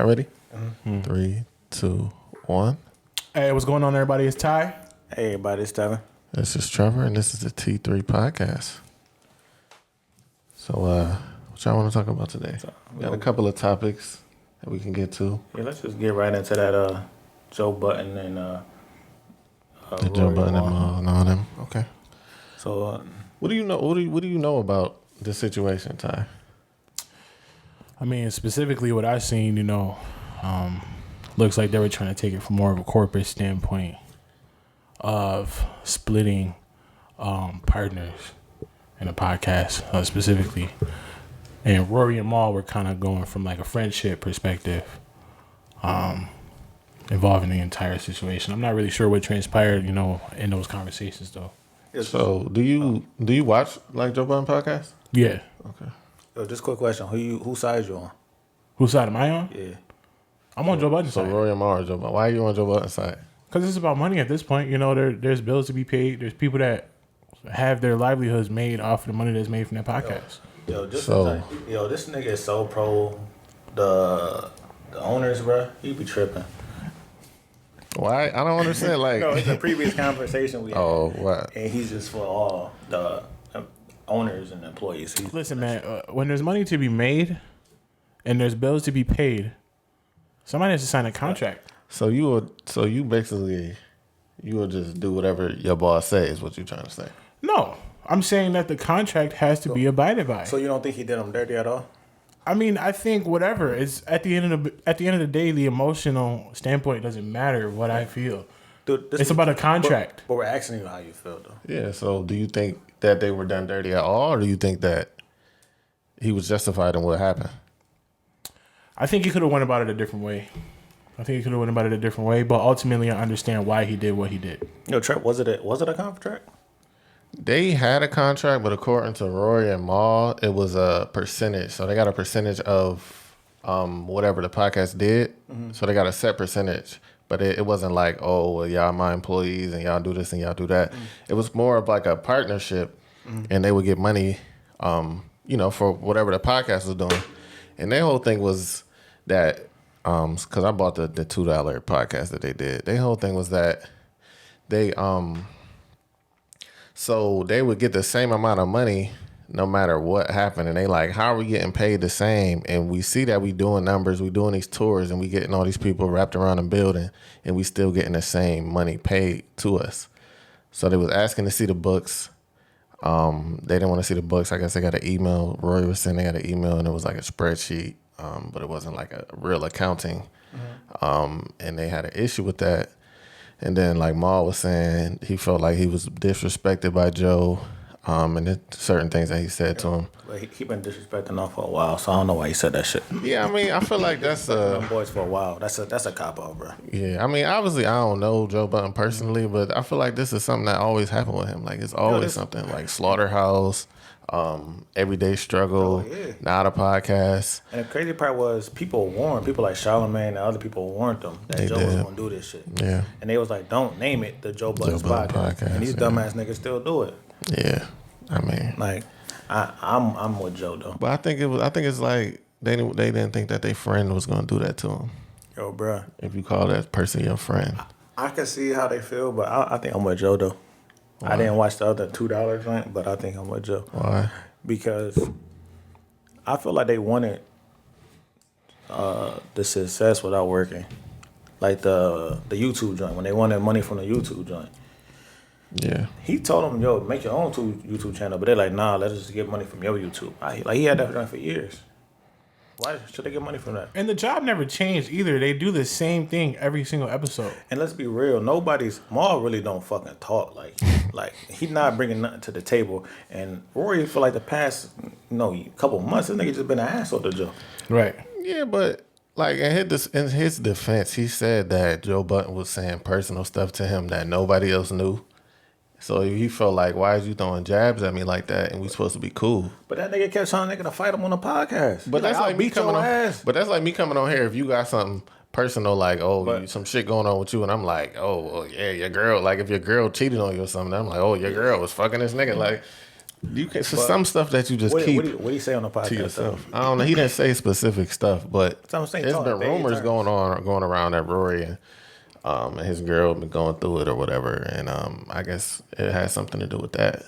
Ready? Mm-hmm. 3, 2, 1. Hey, what's going on, everybody? It's Ty. Hey, everybody, it's Devin. This is Trevor, and this is the T3 podcast. So, what y'all want to talk about today? We got a couple of topics that we can get to. Yeah, let's just get right into that Joe Budden and the Joe Budden and all them. Okay. So, what do you know? What do you know about this situation, Ty? I mean, specifically what I've seen, looks like they were trying to take it from more of a corporate standpoint of splitting partners in a podcast specifically. And Rory and Mal were kind of going from like a friendship perspective involving the entire situation. I'm not really sure what transpired, in those conversations, though. So, do you watch like Joe Budden podcast? Yeah. Okay. Yo, just a quick question. Whose side you on? Whose side am I on? Yeah. I'm on Joe Budden's side. So Rory and Mar are Joe Budden. Why are you on Joe Budden's side? Because it's about money at this point. There's bills to be paid. There's people that have their livelihoods made off of the money that's made from their podcast. This nigga is so pro the owners, bro. He be tripping. Why? I don't understand. Like, no, it's a previous conversation we had. Oh, what? And he's just for all the owners and employees. Listen, man, when there's money to be made and there's bills to be paid, somebody has to sign a contract. So you will just do whatever your boss says, is what you're trying to say. No, I'm saying that the contract has to be abided by. So you don't think he did him dirty at all? I mean, I think whatever. It's at the end of the day, the emotional standpoint doesn't matter what I feel. Dude, it's about a contract. But we're asking you how you feel, though. Yeah. So do you think that they were done dirty at all, or do you think that he was justified in what happened? I think he could have went about it a different way. But ultimately, I understand why he did what he did. Yo, Trent, was it a contract? They had a contract, but according to Rory and Mal, it was a percentage. So they got a percentage of whatever the podcast did. Mm-hmm. So they got a set percentage. But it wasn't like, oh, well, y'all my employees and y'all do this and y'all do that. Mm-hmm. It was more of like a partnership, and they would get money, for whatever the podcast was doing. And their whole thing was that, because I bought the $2 podcast that they did. Their whole thing was that so they would get the same amount of money no matter what happened. And they like, how are we getting paid the same? And we see that we doing numbers, we doing these tours, and we getting all these people wrapped around the building, and we still getting the same money paid to us. So they was asking to see the books. They didn't want to see the books. I guess they got an email. Rory was saying they got an email, and it was like a spreadsheet, but it wasn't like a real accounting. Mm-hmm. And they had an issue with that. And then, like Maul was saying, he felt like he was disrespected by Joe, and certain things that he said to him. But he been disrespecting them for a while, so I don't know why he said that shit. Yeah, I mean, I feel like that's them boys for a while. That's a cop out, bro. Yeah, I mean, obviously, I don't know Joe Budden personally, but I feel like this is something that always happened with him. Like, it's always something like Slaughterhouse, Everyday Struggle, Not a Podcast. And the crazy part was people like Charlamagne and other people warned them that Joe was going to do this shit. Yeah. And they was like, don't name it the Joe Budden's podcast. And these dumbass niggas still do it. Yeah. I mean. Like, I'm with Joe, though. But I think it's like they didn't think that their friend was going to do that to him. Yo, bro. If you call that person your friend. I can see how they feel, but I think I'm with Joe, though. Why? I didn't watch the other $2 joint, but I think I'm with Joe. Why? Because I feel like they wanted the success without working. Like the YouTube joint, when they wanted money from the YouTube joint. Yeah. He told them, yo, make your own YouTube channel. But they're like, nah, let's just get money from your YouTube. He had that joint for years. Why should they get money from that? And the job never changed either. They do the same thing every single episode. And let's be real, Maul really don't fucking talk. Like he's not bringing nothing to the table. And Rory, for like the past, couple months, this nigga just been an asshole to Joe. Right. Yeah, but like in his defense, he said that Joe Budden was saying personal stuff to him that nobody else knew. So he felt like, why is you throwing jabs at me like that? And we supposed to be cool. But that nigga kept trying to fight him on the podcast. But that's like me coming on. But that's like me coming on here. If you got something personal, like some shit going on with you, and I'm like, oh well, yeah, your girl. Like if your girl cheated on you or something, I'm like, oh, your girl was fucking this nigga. Like You can some stuff that you just keep What he say on the podcast to yourself. though? I don't know. He didn't say specific stuff, but I'm saying, there's been rumors going around that Rory and his girl been going through it or whatever, and I guess it has something to do with that.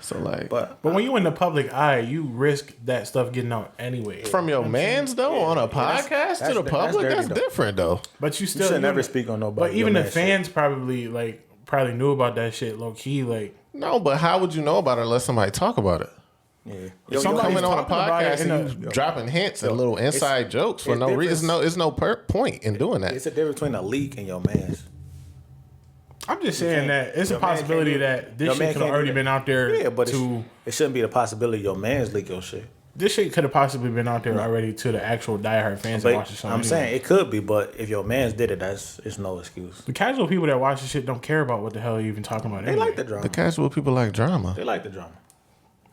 So like, but when you in the public eye, you risk that stuff getting out anyway. From your man's though, on a podcast to the public, that's different though. But you should still never speak on nobody. But even the fans probably knew about that shit low key. Like, no, but how would you know about it unless somebody talk about it? Yeah, Somebody's coming on a podcast and you dropping hints and little inside jokes for no reason. It's no point in doing that. It's a difference between a leak and your man's. I'm just saying that it's a possibility that this shit could have already been out there. Yeah, but it shouldn't be the possibility your man's leak your shit. This shit could have possibly been out there already to the actual diehard fans that watch the show. I'm saying it could be, but if your man's did it, it's no excuse. The casual people that watch this shit don't care about what the hell you're even talking about. They like the drama. The casual people like drama. They like the drama.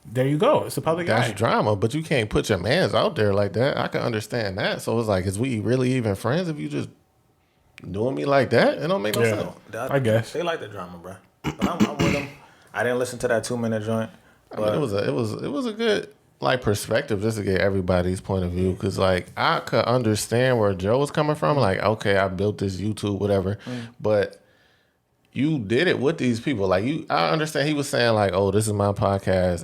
There you go. It's the public eye. That's drama, but you can't put your mans out there like that. I can understand that. So it's like, is we really even friends if you just doing me like that? It don't make no sense. I guess they like the drama, bro. But I'm with them. I didn't listen to that 2-minute joint. I mean, it was a good perspective just to get everybody's point of view, because like I could understand where Joe was coming from. Like, okay, I built this YouTube, whatever, but you did it with these people. Like I understand he was saying like, oh, this is my podcast.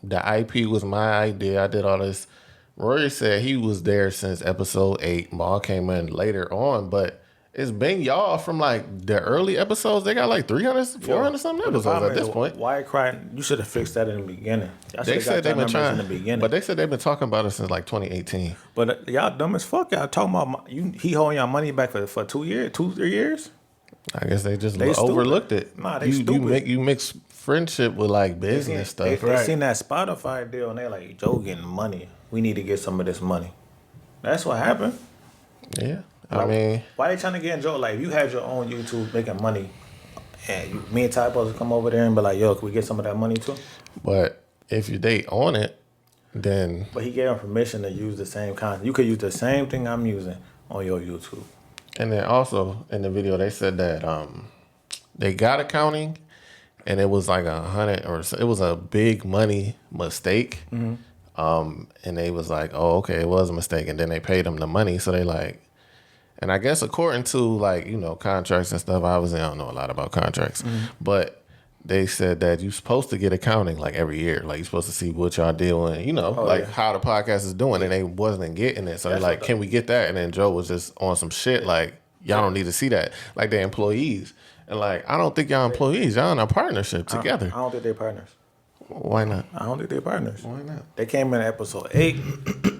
The IP was my idea. I did all this. Rory said he was there since episode 8. Maul came in later on, but it's been y'all from like the early episodes. They got like 300, 400 something episodes at this point. Why crying? You should have fixed that in the beginning. They said they've been trying in the beginning, but they said they've been talking about it since like 2018. But y'all dumb as fuck. Y'all talking about he holding y'all money back for 3 years. I guess they just overlooked it. Nah, they stupid. You mix friendship with like business stuff. They seen that Spotify deal and they're like, Joe getting money. We need to get some of this money. That's what happened. Yeah. I mean, why they trying to get in Joe? Like, if you had your own YouTube making money, and me and Ty supposed to come over there and be like, yo, can we get some of that money too? But if they own it, then. But he gave him permission to use the same content. You could use the same thing I'm using on your YouTube. And then also in the video they said that they got accounting, and it was like 100 or so, it was a big money mistake. And they was like, oh, okay, it was a mistake, and then they paid them the money. So they like. And I guess according to like, you know, contracts and stuff, obviously I don't know a lot about contracts, but they said that you're supposed to get accounting like every year. Like you're supposed to see what y'all doing, you know, how the podcast is doing, and they wasn't getting it. So they're like, can we get that? And then Joe was just on some shit like, y'all don't need to see that. Like they're employees. And like, I don't think y'all employees. Y'all in a partnership together. I don't think they're partners. Why not? I don't think they're partners. Why not? They came in episode 8,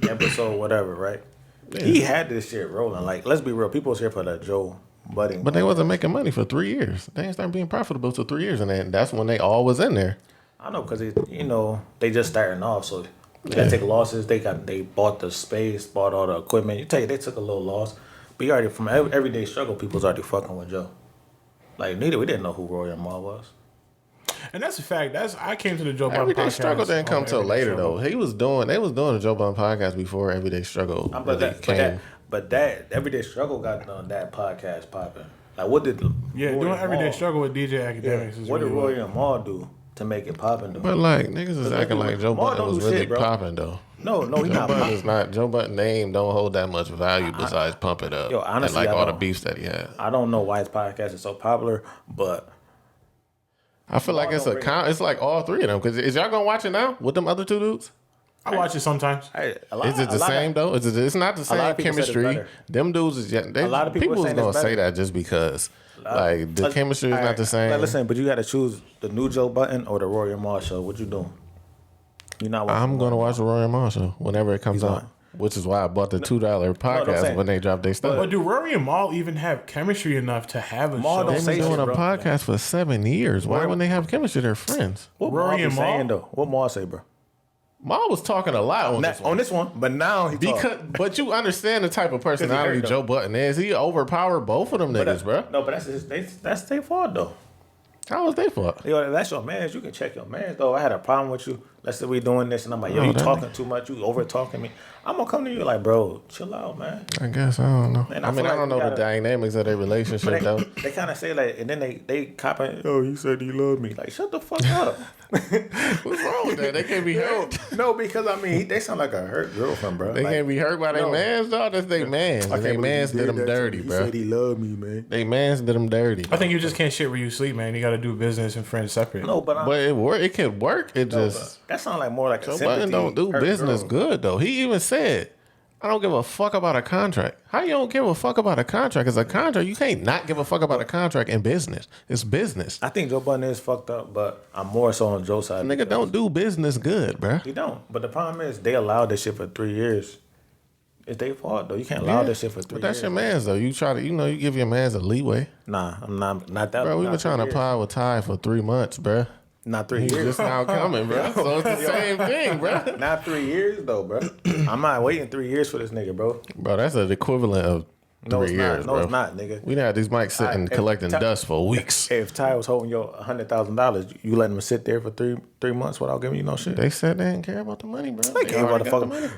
episode whatever, right? Yeah. He had this shit rolling. Like, let's be real. People was here for the Joe Budden. But they wasn't making money for 3 years. They didn't start being profitable till 3 years, and then that's when they all was in there. I know, because they just starting off, so they gotta take losses. They bought the space, bought all the equipment. You tell you they took a little loss, but you already from everyday struggle, people's already fucking with Joe. Like we didn't know who Roy and Ma was. And that's a fact. I came to the Joe Budden podcast. Everyday Struggle didn't come till later though. They was doing the Joe Budden podcast before Everyday Struggle came. But that Everyday Struggle got on that podcast popping. Like what did doing Everyday Struggle with DJ Academics? What did Roy and Ma do to make it popping though? But like niggas is acting like Joe Budden was really popping though. No, he's not. Is not. Joe Budden's name don't hold that much value besides pump it up. Yo, honestly, and like all the beefs that he had. I don't know why his podcast is so popular, but. I feel like it's like all three of them. Because is y'all gonna watch it now with them other two dudes? I watch it sometimes. Is it the same though? It's not the same chemistry. Them dudes is a lot of people is gonna say that just because like the chemistry is not the same. Like, listen, but you got to choose the new Joe Budden or the Rory and Ma show. What you doing? You not watching? I'm gonna watch the Rory and Ma show whenever it comes out. Which is why I bought the $2 podcast when they dropped their stuff. But do Rory and Mal even have chemistry enough to have a show? They've been doing a podcast for 7 years. Why wouldn't they have chemistry? They're friends. What Rory and Mal? What Mal say, bro? Mal was talking a lot on this one, but now but you understand the type of personality Joe Budden is. He overpowered both of them niggas, bro. No, but that's their fault though. How was their fault? Yo, that's your man. You can check your man though. I had a problem with you. let's say we doing this, and I'm like, yo, you talking too much, you over talking me. I'm gonna come to you like, bro, chill out, man. I guess I don't know. Man, I mean, I don't know the dynamics of their relationship though. They kind of say like, and then they copping. Oh, he said he loved me. Like, shut the fuck up. What's wrong with that? They can't be hurt. No, because I mean, they sound like a hurt girlfriend, bro. They can't be hurt by their mans, dog. That's their mans. Their mans did them dirty, bro. He said he loved me, man. They mans did them dirty. I think you just can't shit where you sleep, man. You got to do business and friends separate. No, but it work. It can work. It just that sounds like more like Joe a Budden don't do business girl. good though. He even said, "I don't give a fuck about a contract." How you don't give a fuck about a contract? It's a contract. You can't not give a fuck about a contract in business. It's business. I think Joe Budden is fucked up, but I'm more so on Joe's side. Nigga don't do business good, bro. He don't. But the problem is they allowed this shit for 3 years. It's their fault though. You can't allow this shit for 3 years. But that's your man's though. You try to, you give your man's a leeway. Nah, I'm not that. Bro, we've been trying to apply with Ty for 3 months, bro. Not 3 He's years. just now coming, bro. So it's the same thing, bro. Not 3 years though, bro. I'm not waiting 3 years for this nigga, bro. Bro, that's the equivalent of 3 years, No, bro. it's not, nigga. We had these mics sitting collecting dust for weeks. If Ty was holding your $100,000, you letting him sit there for three months without giving you no shit? They said they didn't care about the money, bro. They care about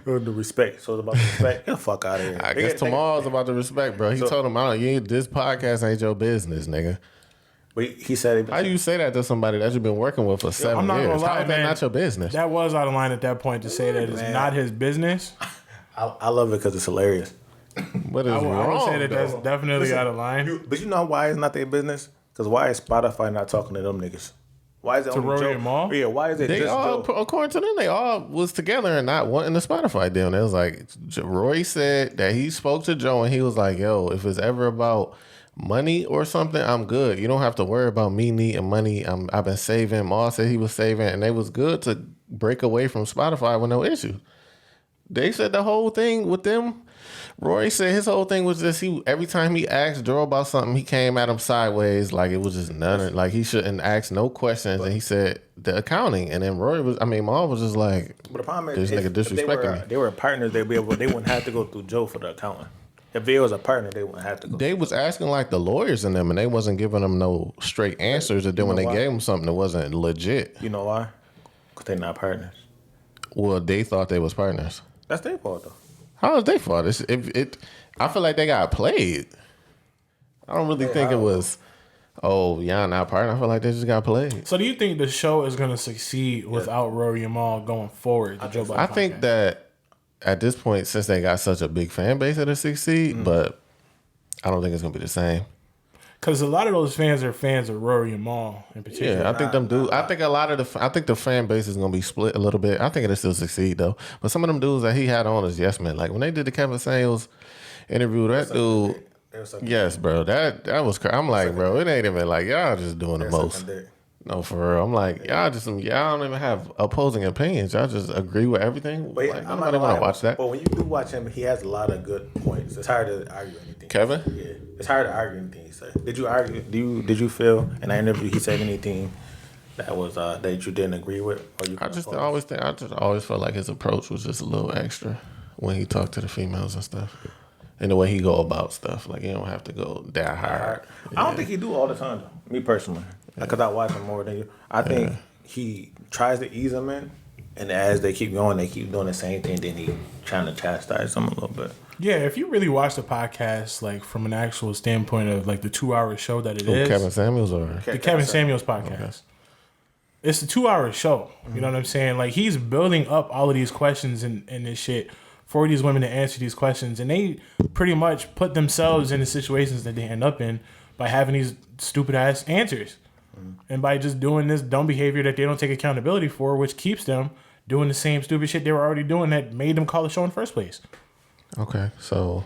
the respect. So it's about the respect. Get the fuck out of here. I guess tomorrow's about the respect, bro. He told him, this podcast ain't your business, nigga. But he said, how you say that to somebody that you've been working with for 7 I'm not years? gonna lie, How is that man. not your business? That was out of line at that point to say that it's not his business. I love it because it's hilarious. What is I wrong? would say that that's definitely out of line. But you know why it's not their business? Because why is Spotify not talking to them niggas? Why is it only Rory Joe? and Maul? Yeah, why is it They just all, Joe? according to them, they all was together and not wanting the Spotify deal. And it was like, Roy said that he spoke to Joe and he was like, yo, if it's ever about money or something, I'm good. You don't have to worry about me needing money. I've been saving. Maul said he was saving, and they was good to break away from Spotify with no issue. They said the whole thing with them. Roy said his whole thing was just every time he asked Joe about something, he came at him sideways like it was just none. Like he shouldn't ask no questions, and he said the accounting. And then Maul was just like, But the problem is, this nigga disrespecting me. They were partners. They wouldn't have to go through Joe for the accounting. If they was a partner, they wouldn't have to go. They was asking like the lawyers in them, and they wasn't giving them no straight answers. And then when they gave them something that wasn't legit, You know why? Because they're not partners. well, they thought they was partners. That's their fault though. How is they fault? I feel like they got played. I don't really think it was, oh, y'all not partner. I feel like they just got played. So do you think the show is going to succeed without Rory and Maul going forward? The Joe Budden I think podcast? that at this point, since they got such a big fan base, it'll succeed. But I don't think it's gonna be the same. Because a lot of those fans are fans of Rory and Maul in particular. Yeah, I think them dudes. I think a lot of I think the fan base is gonna be split a little bit. I think it'll still succeed though. But some of them dudes that he had on as yes men, like when they did the Kevin Samuels interview, that dude. Yes, bro. That was crazy. I'm like, bro, it ain't even like y'all just doing the most. No, for real. I'm like, y'all don't even have opposing opinions. Y'all just agree with everything. But Like, nobody want to watch that. But when you do watch him, he has a lot of good points. It's hard to argue anything. Kevin? Yeah, it's hard to argue anything he said. Did you argue? Did you feel in that interview he said anything that was that you didn't agree with? Or you I just always felt like his approach was just a little extra when he talked to the females and stuff. And the way he go about stuff, like you don't have to go that hard. I don't think he do all the time, though. Me personally, because I watch him more than you. I think he tries to ease them in, and as they keep going, they keep doing the same thing. Then he trying to chastise them a little bit. Yeah, if you really watch the podcast, like from an actual standpoint of like the 2-hour show that it is, Kevin Samuels or the Kevin Samuels podcast. Okay. It's a 2-hour show. You know what I'm saying? Like he's building up all of these questions and this shit for these women to answer these questions, and they pretty much put themselves in the situations that they end up in by having these stupid ass answers, and by just doing this dumb behavior that they don't take accountability for, which keeps them doing the same stupid shit they were already doing that made them call the show in the first place. Okay, so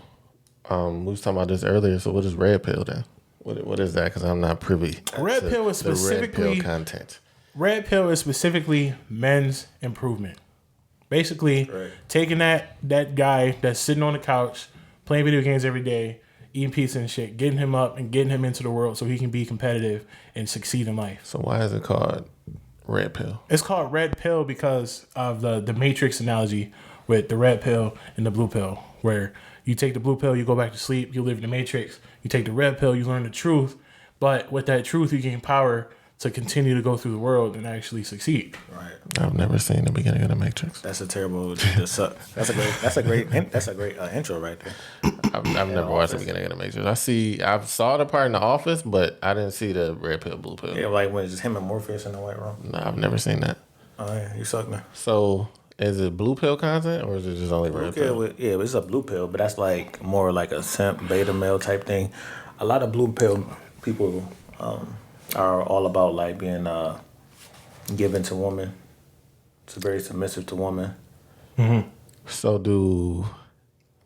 we was talking about this earlier. So what is Red Pill then? What is that? Because I'm not privy. Red Pill is specifically Red Pill content. Red Pill is specifically men's improvement. Basically, taking that guy that's sitting on the couch playing video games every day, eating pizza and shit, getting him up and getting him into the world so he can be competitive and succeed in life. So why is it called Red Pill? It's called Red Pill because of the Matrix analogy with the red pill and the blue pill, where you take the blue pill, you go back to sleep, you live in the Matrix. You take the red pill, you learn the truth, but with that truth, you gain power to continue to go through the world and actually succeed. Right. I've never seen the beginning of The Matrix. That's a terrible. That's a great intro right there. I've never watched the beginning of The Matrix. I saw the part in The Office, but I didn't see the red pill, blue pill. Yeah, like when it's just him and Morpheus in the white room. No, I've never seen that. Oh yeah, you suck now. So is it blue pill content or is it just only red pill? Yeah, it's a blue pill, but that's like more like a simp beta male type thing. A lot of blue pill people are all about like being given to women. It's very submissive to women. Mm-hmm. So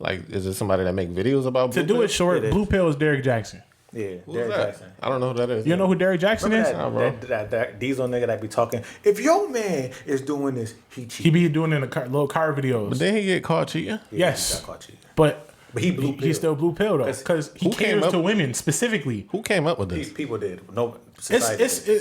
is it somebody that make videos about blue To do pill? it short, blue pill is Derek Jackson. Yeah, Who's Derek that? Jackson. I don't know who that is. You know who Derek Jackson is? That diesel nigga that be talking. If your man is doing this, he cheating. He be doing it in the little car videos. But then he get caught cheating? Yeah, Yes. he got caught cheating. But he blue pill. He's still blue pill though, because he Who came caters up- to women specifically. Who came up with this? People did. No, society did.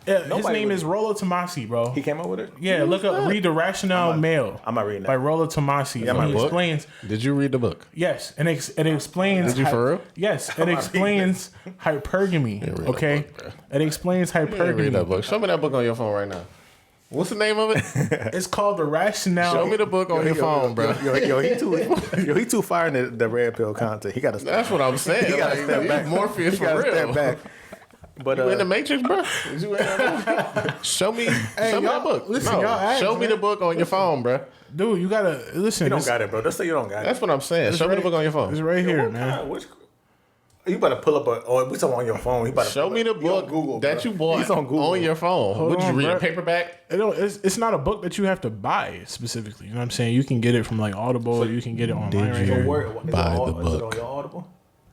His Nobody name would- is Rollo Tomasi, bro. He came up with it. Yeah, read The Rationale Male. I'm not reading that. By Rollo Tomasi. Yeah, my He book? explains. Did you read the book? Yes, and it explains. Did you for real? Yes, it explains hypergamy. read that Okay, book, bro. it explains Read that hypergamy. book. Show me that book on your phone right now. What's the name of it? It's called The Rationale. Show me the book on your phone, bro. He too far in the red pill content. He got to step. That's what I'm saying. He got to step back. Morpheus He for got to real. step back. But You in the Matrix, bro? Is you in that movie? Show me that y'all- book. listen, No, y'all ask, show me man. the book on your phone, bro. Dude, you gotta listen. you don't It's, got it, bro. Just say you don't got That's it. what I'm saying. Show me the book on your it's phone. right here, What man. kind? You better pull up we talking on your phone. You better Show me the book that you bought He's on Google. on your phone. Would you on, read a bro. paperback? It's not a book that you have to buy specifically. You know what I'm saying? You can get it from like Audible. You can get it online right you- here. Buy the Is it book. on your Audible?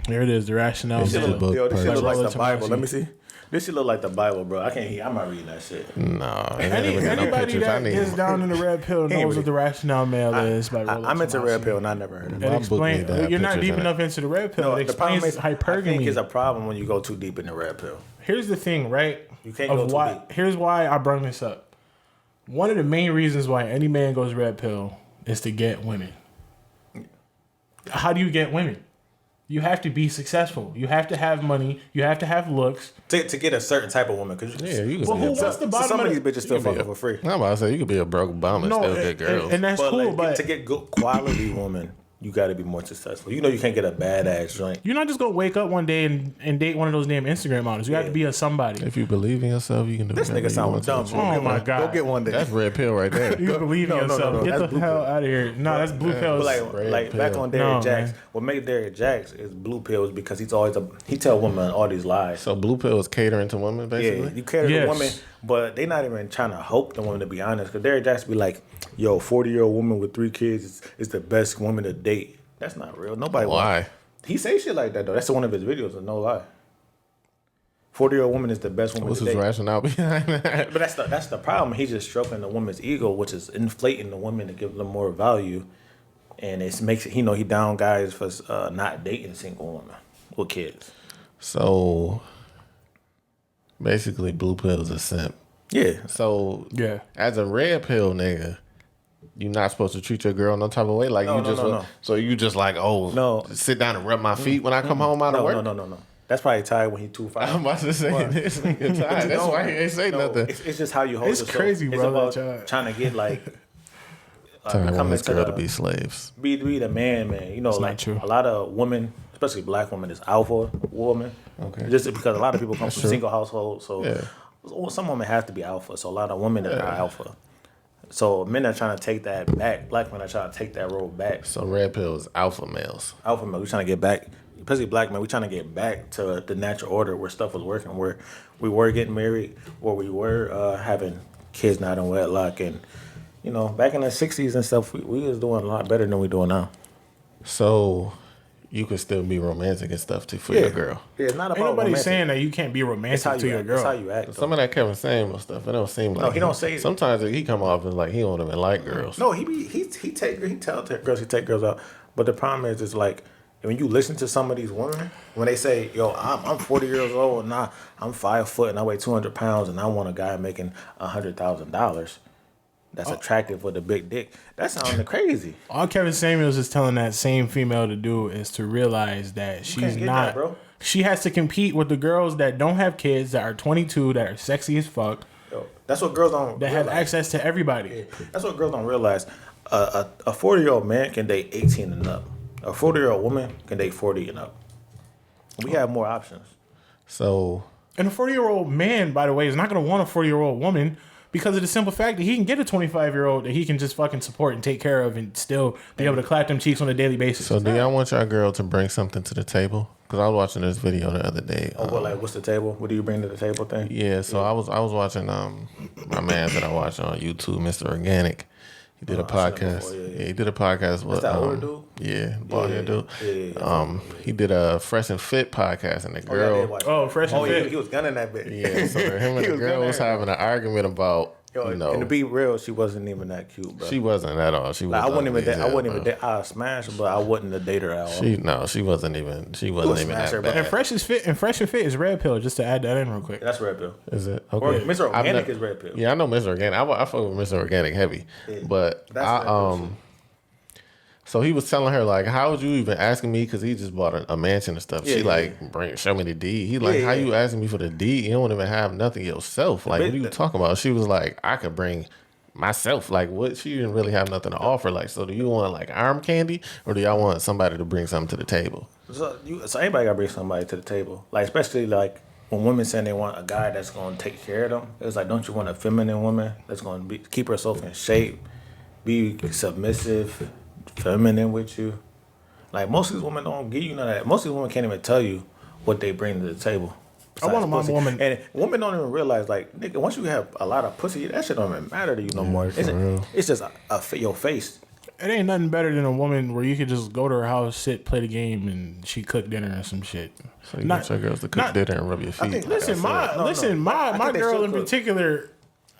Here it is, The Rationale Is it Male. a book? Yo, this shit Purchase. look like Rollo the Bible. Tomasi. Let me see. This shit look like the Bible, bro. I'm not reading that shit. No. it ain't even got no Anybody pictures. I that need is down in the red pill He ain't knows what The Rationale Male is by Rollo I'm into Tomasi. red pill and I never heard of it. It My book need to have you're not pictures deep in it. enough into the red pill. No, it the problem explains is, I think hypergamy. it's a problem when you go too deep in the red pill. Here's the thing, right? You can't go too deep. Here's why I bring this up. One of the main reasons why any man goes red pill is to get women. How do you get women? You have to be successful. You have to have money. You have to have looks. To get a certain type of woman. Cause Yeah, you can Well, be who a wants broke. the bottom some of of these the- bitches still fucking for free. I'm about to say you could be a broke bum and No, still get girls. and that's But cool. like, But to get good quality woman, you got to be more successful. You know you can't get a badass joint. you're not just gonna wake up one day and date one of those damn Instagram models. You have to be a somebody. if you believe in yourself, you can do This whatever nigga you sound want dumb. to. Go Oh get my one. God. Go get one day. That's red pill right there. You believe in No, no, yourself. no, Get that's the blue hell pill. out of here. No, that's blue pill. But red like pill. back on Derek No, Jacks, man. what made Derek Jacks is blue pills because he's always he tell women all these lies. So blue pill is catering to women, Yeah, basically. you care Yes. the woman, but they not even trying to hope the woman to be honest. Because Derek Jacks be like, "Yo, 40-year-old woman with 3 kids is the best woman to date." That's not real. Nobody. Why? He say shit like that though. That's one of his videos. No lie. 40-year-old woman is the best woman What's to his date. rationale behind that? But that's the problem. He's just stroking the woman's ego, which is inflating the women to give them more value, and it makes it. He down guys for not dating single women with kids. So basically, blue pill is a simp. Yeah. So Yeah. as a red pill nigga, you're not supposed to treat your girl no type of way. Like No, you no, just no. so you just like No. sit down and rub my feet when I come home out of No, work. no. That's probably tied when he too far. I'm about to say this nigga tired. That's why he ain't say nothing. It's just how you hold It's yourself. crazy, It's bro, about that y'all- trying to get like Telling become his into girl the- to be slaves. be the man. You know, not like true. a lot of women, especially black women, is alpha woman. Okay. Just because a lot of people come from true. single households, so Yeah. some women have to be alpha. So a lot of women are alpha. So men are trying to take that back. Black men are trying to take that role back. So red pill is alpha males. Alpha male, we're trying to get back, especially black men. We're trying to get back to the natural order where stuff was working, where we were getting married, where we were having kids not in wedlock, and back in the '60s and stuff, we was doing a lot better than we doing now. So you could still be romantic and stuff too for your girl. Yeah, it's not about Ain't nobody romantic. saying that you can't be It's romantic how to you your act. girl. That's how you act. though. Some of that Kevin Samuel stuff, it don't seem like he don't say it. Sometimes he come off as like he don't even like girls. No, he tell girls he take girls out. But the problem is like when you listen to some of these women, when they say, "Yo, I'm 40 years old and I'm 5 foot and I weigh 200 pounds and I want a guy making $100,000 that's attractive with a big dick," that sounds crazy. All Kevin Samuels is telling that same female to do is to realize that she's can't get not. that, bro. she has to compete with the girls that don't have kids, that are 22, that are sexy as fuck, Yo, that's what girls don't that realize. have access to everybody. Yeah, that's what girls don't realize. A 40-year-old man can date 18 and up. A 40-year-old woman can date 40 and up. We have more options. So And a 40-year-old man, by the way, is not going to want a 40-year-old woman because of the simple fact that he can get a 25-year-old that he can just fucking support and take care of and still be able to clap them cheeks on a daily basis. So do y'all want your girl to bring something to the table? Because I was watching this video the other day. What's the table? What do you bring to the table thing? Yeah, so I was watching my man that I watch on YouTube, Mr. Organic. He did a podcast. before, yeah. He did a podcast with that older dude? Yeah, bald head dude. Yeah. He did a Fresh and Fit podcast, and the girl. Oh, Fresh and Fit. He was gunning that bitch. Yeah, so him and He the was girl gunning was her. having an argument about Yo, you know. and to be real, she wasn't even that cute, bro. She wasn't at all. She was. Like, I wouldn't even. ugly as I hell, wouldn't even. bro. I smash her, but I wouldn't have dated her at all. She wasn't even. She wasn't even smash that her, bro. bad. And Fresh and Fit is Red Pill, just to add that in real quick. That's red pill. Is it Or okay? Mr. I've Organic ne- is red pill. Yeah, I know Mr. Organic. I fuck with Mr. Organic heavy, but That's red pill shit. So he was telling her like, "How would you even asking me? Because he just bought a mansion and stuff." Yeah, She yeah, like, show me the deed. He like, Yeah, how yeah. you asking me for the deed? You don't even have nothing yourself. Like, what are you talking about? She was like, I could bring myself. Like, what? She didn't really have nothing to offer. Like, so do you want like arm candy, or do y'all want somebody to bring something to the table? So everybody gotta bring somebody to the table. Like, especially like when women saying they want a guy that's gonna take care of them. It's like, don't you want a feminine woman that's gonna keep herself in shape, be submissive, feminine with you? Like, most of these women don't give you none of that. Most of these women can't even tell you what they bring to the table. I want my Besides pussy. woman- And women don't even realize, like, nigga, once you have a lot of pussy, that shit don't even matter to you no more. It's just your face. It ain't nothing better than a woman where you could just go to her house, sit, play the game, and she cook dinner or some shit. So you want your girls to cook dinner and rub your feet. think- Listen, I my think they girl should in cook. particular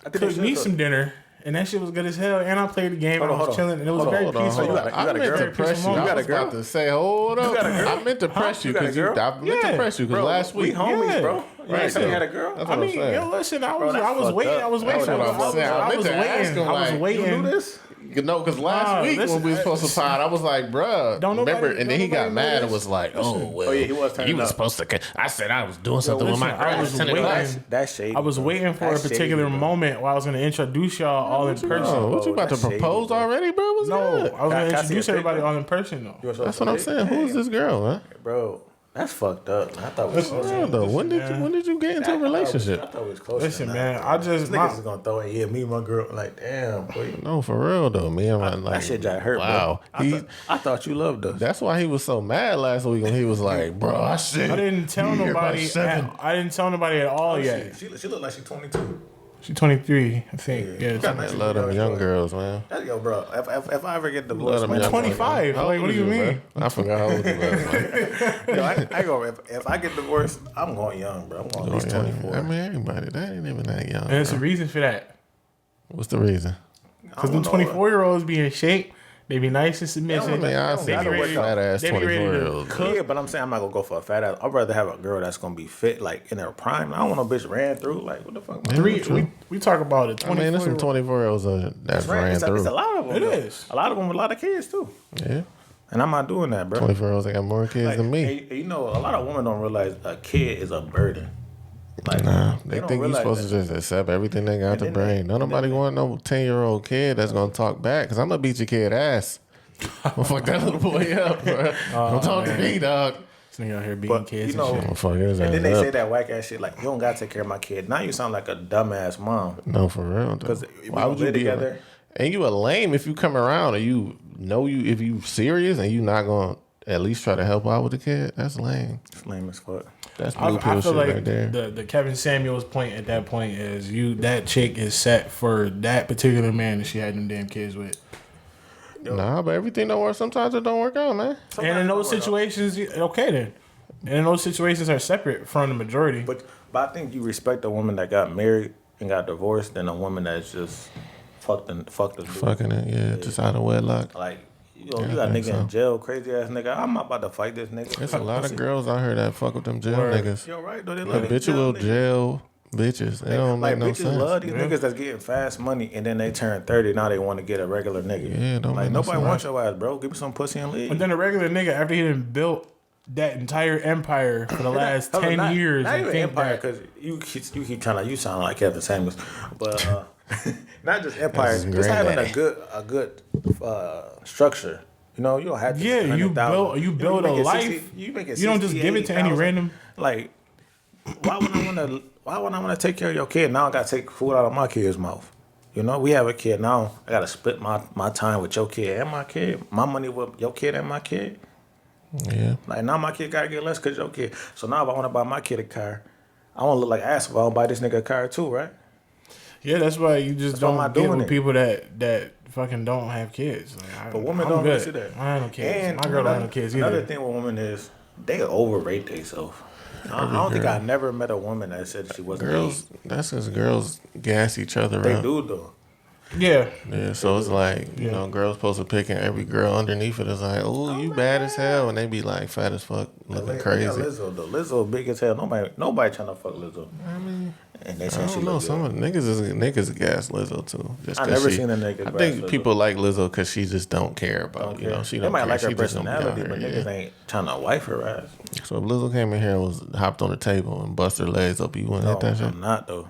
I think they cooked should me cook. some dinner, and that shit was good as hell. And I played the game, and I Hold was on. chilling, and it was Hold on, very hold on, peaceful. hold on. You got a I meant girl? to press you. You I got a was about girl? to say, hold up. got a girl? I meant to press you You got a because you. girl? I meant to Yeah. press you because Bro, last we week. homies, Yeah. bro. You ain't saying you had a girl? That's I what mean, I'm saying. yo, listen, I Bro, was that's waiting. fucked up. I was That's waiting. what I'm saying. I I meant was to ask waiting. him, I was like, waiting. You do this? No, because last week listen, when we was supposed to pod, I was like, bruh, Don't nobody- remember? And then he don't got nobody mad know and this. was like, oh, well, Oh, yeah, he was turning you was up. supposed to. I said I was doing something with listen, my I girl. was 10 waiting. o'clock. That's shady. I was waiting for a That's particular shady, bro. moment where I was going to introduce y'all all in person. Oh, what you about to That's shady, propose bro. already, bro? What's No, I good? was going Can I to see a introduce picture? everybody all in person though. That's what I'm saying. Who is this girl, man? Bro, that's fucked up. I thought we was close. Girl, though, when did you get into a I relationship? thought we was close. Listen, than man, that, I bro. just Niggas is gonna throw it. Yeah, me and my girl. Like, damn, boy. No, for real though. Me and my like That shit just hurt, wow. bro. I thought you loved us. That's why he was so mad last week when he was like, bro, I didn't tell nobody. I didn't tell nobody at all yet. She looked like she's 22. She's 23, I think. Yeah, got I love them young girls, man. Yo, bro. If I ever get Love divorced, them man, young 25. How Like, old what do is you mean? bro? I forgot how old you was, man. yo, I go. If I get divorced, I'm going young, bro. I'm going at least 24. I mean, everybody, that ain't even that young. And there's a reason for that. What's the reason? Because them 24-year-olds be in shape. They be nice and submissive. I mean, I see They be ready to- fat ass they be ready to 24-year-olds. cook. Yeah, but I'm saying I'm not gonna go for a fat ass. I'd rather have a girl that's gonna be fit, like in her prime. I don't want no bitch ran through. Like, what the fuck? Man? We talk about it. I mean, there's some 24-year-olds that's ran It's a through. lot of them. It though. is. A lot of them with a lot of kids too. Yeah, And I'm not doing that, bro. 24-year-olds that got more kids Like, than me. and you know, a lot of women don't realize a kid is a burden. Like, Nah, they don't think you're realize supposed that. to just accept everything they got to then bring. Don't nobody want no 10-year-old kid that's gonna talk back. Cause I'm gonna beat your kid ass. I'm gonna fuck that little boy up, bro. Don't talk to me, dog. This nigga out here beating But, kids you know, and I'm shit. gonna fuck his And then they ass say up. that whack ass shit like, you don't gotta take care of my kid. Now you sound like a dumbass mom. No, for real. Though. Because Why would you be together? And you a lame if you come around and you know you if you serious and you not gonna at least try to help out with the kid. That's lame. It's lame as fuck. That's blue I pill feel shit like right there. the Kevin Samuels point at that point is that chick is set for that particular man that she had them damn kids with. Nah, but everything don't work. Sometimes it don't work out, man. And in those situations, okay then. And in those situations are separate from the majority. But I think you respect a woman that got married and got divorced than a woman that's just fucked the dude. Fucking it, yeah, just out of wedlock. Like, you know, you got a think nigga in jail, crazy ass nigga. I'm not about to fight this nigga. There's a lot of girls out here that fuck with them jail niggas. You're right, though. They love these Habitual niggas. jail bitches. They don't Like, make no bitches sense. love these niggas that's getting fast money and then they turn 30. Now they want to get a regular nigga. Yeah, don't Like, make no nobody sense. wants your ass, bro. Give me some pussy and leave. But then a regular nigga, after he done built that entire empire for the last 10 years. Not and even think empire, that- because you keep trying to, you sound like Kevin Samuels, but not just empire. That's his Just having granddaddy. a good structure. You know, you don't have to. Yeah, you build a life. You make it. You don't just give it to any 60,000. random. Like, why would I want to? Why would I want to take care of your kid? Now I got to take food out of my kid's mouth. You know, we have a kid now. I got to split my time with your kid and my kid. My money with your kid and my kid. Yeah. Like, now my kid got to get less because your kid. So now if I want to buy my kid a car, I want to look like ass if I don't buy this nigga a car too, right? Yeah, that's why you just why I'm don't not get doing with it. people that fucking don't have kids. Like, But women I'm don't good. see that. I ain't no kids. And My girl don't have no kids either. Another thing with women is they overrate themselves. I don't think I never met a woman that said she wasn't. Girls, that's because girls gas each other They up. do though. Yeah. Yeah, so it's like, you know, girls supposed to pick and every girl underneath it is like, oh, you bad as hell. And they be like fat as fuck, looking crazy. Yeah, Lizzo though. Lizzo big as hell. Nobody trying to fuck Lizzo. I mean, And they I say she don't know. look Some good. of the niggas gas Lizzo too. Just I 'cause never she- seen a nigga I gas think Lizzo. people like Lizzo because she just don't care about, you know, she They don't might care. like her She just gonna be out personality, but here, niggas yeah. ain't trying to wife her ass. So if Lizzo came in here and was hopped on the table and bust her legs up, you wouldn't hit that shit? I'm not though.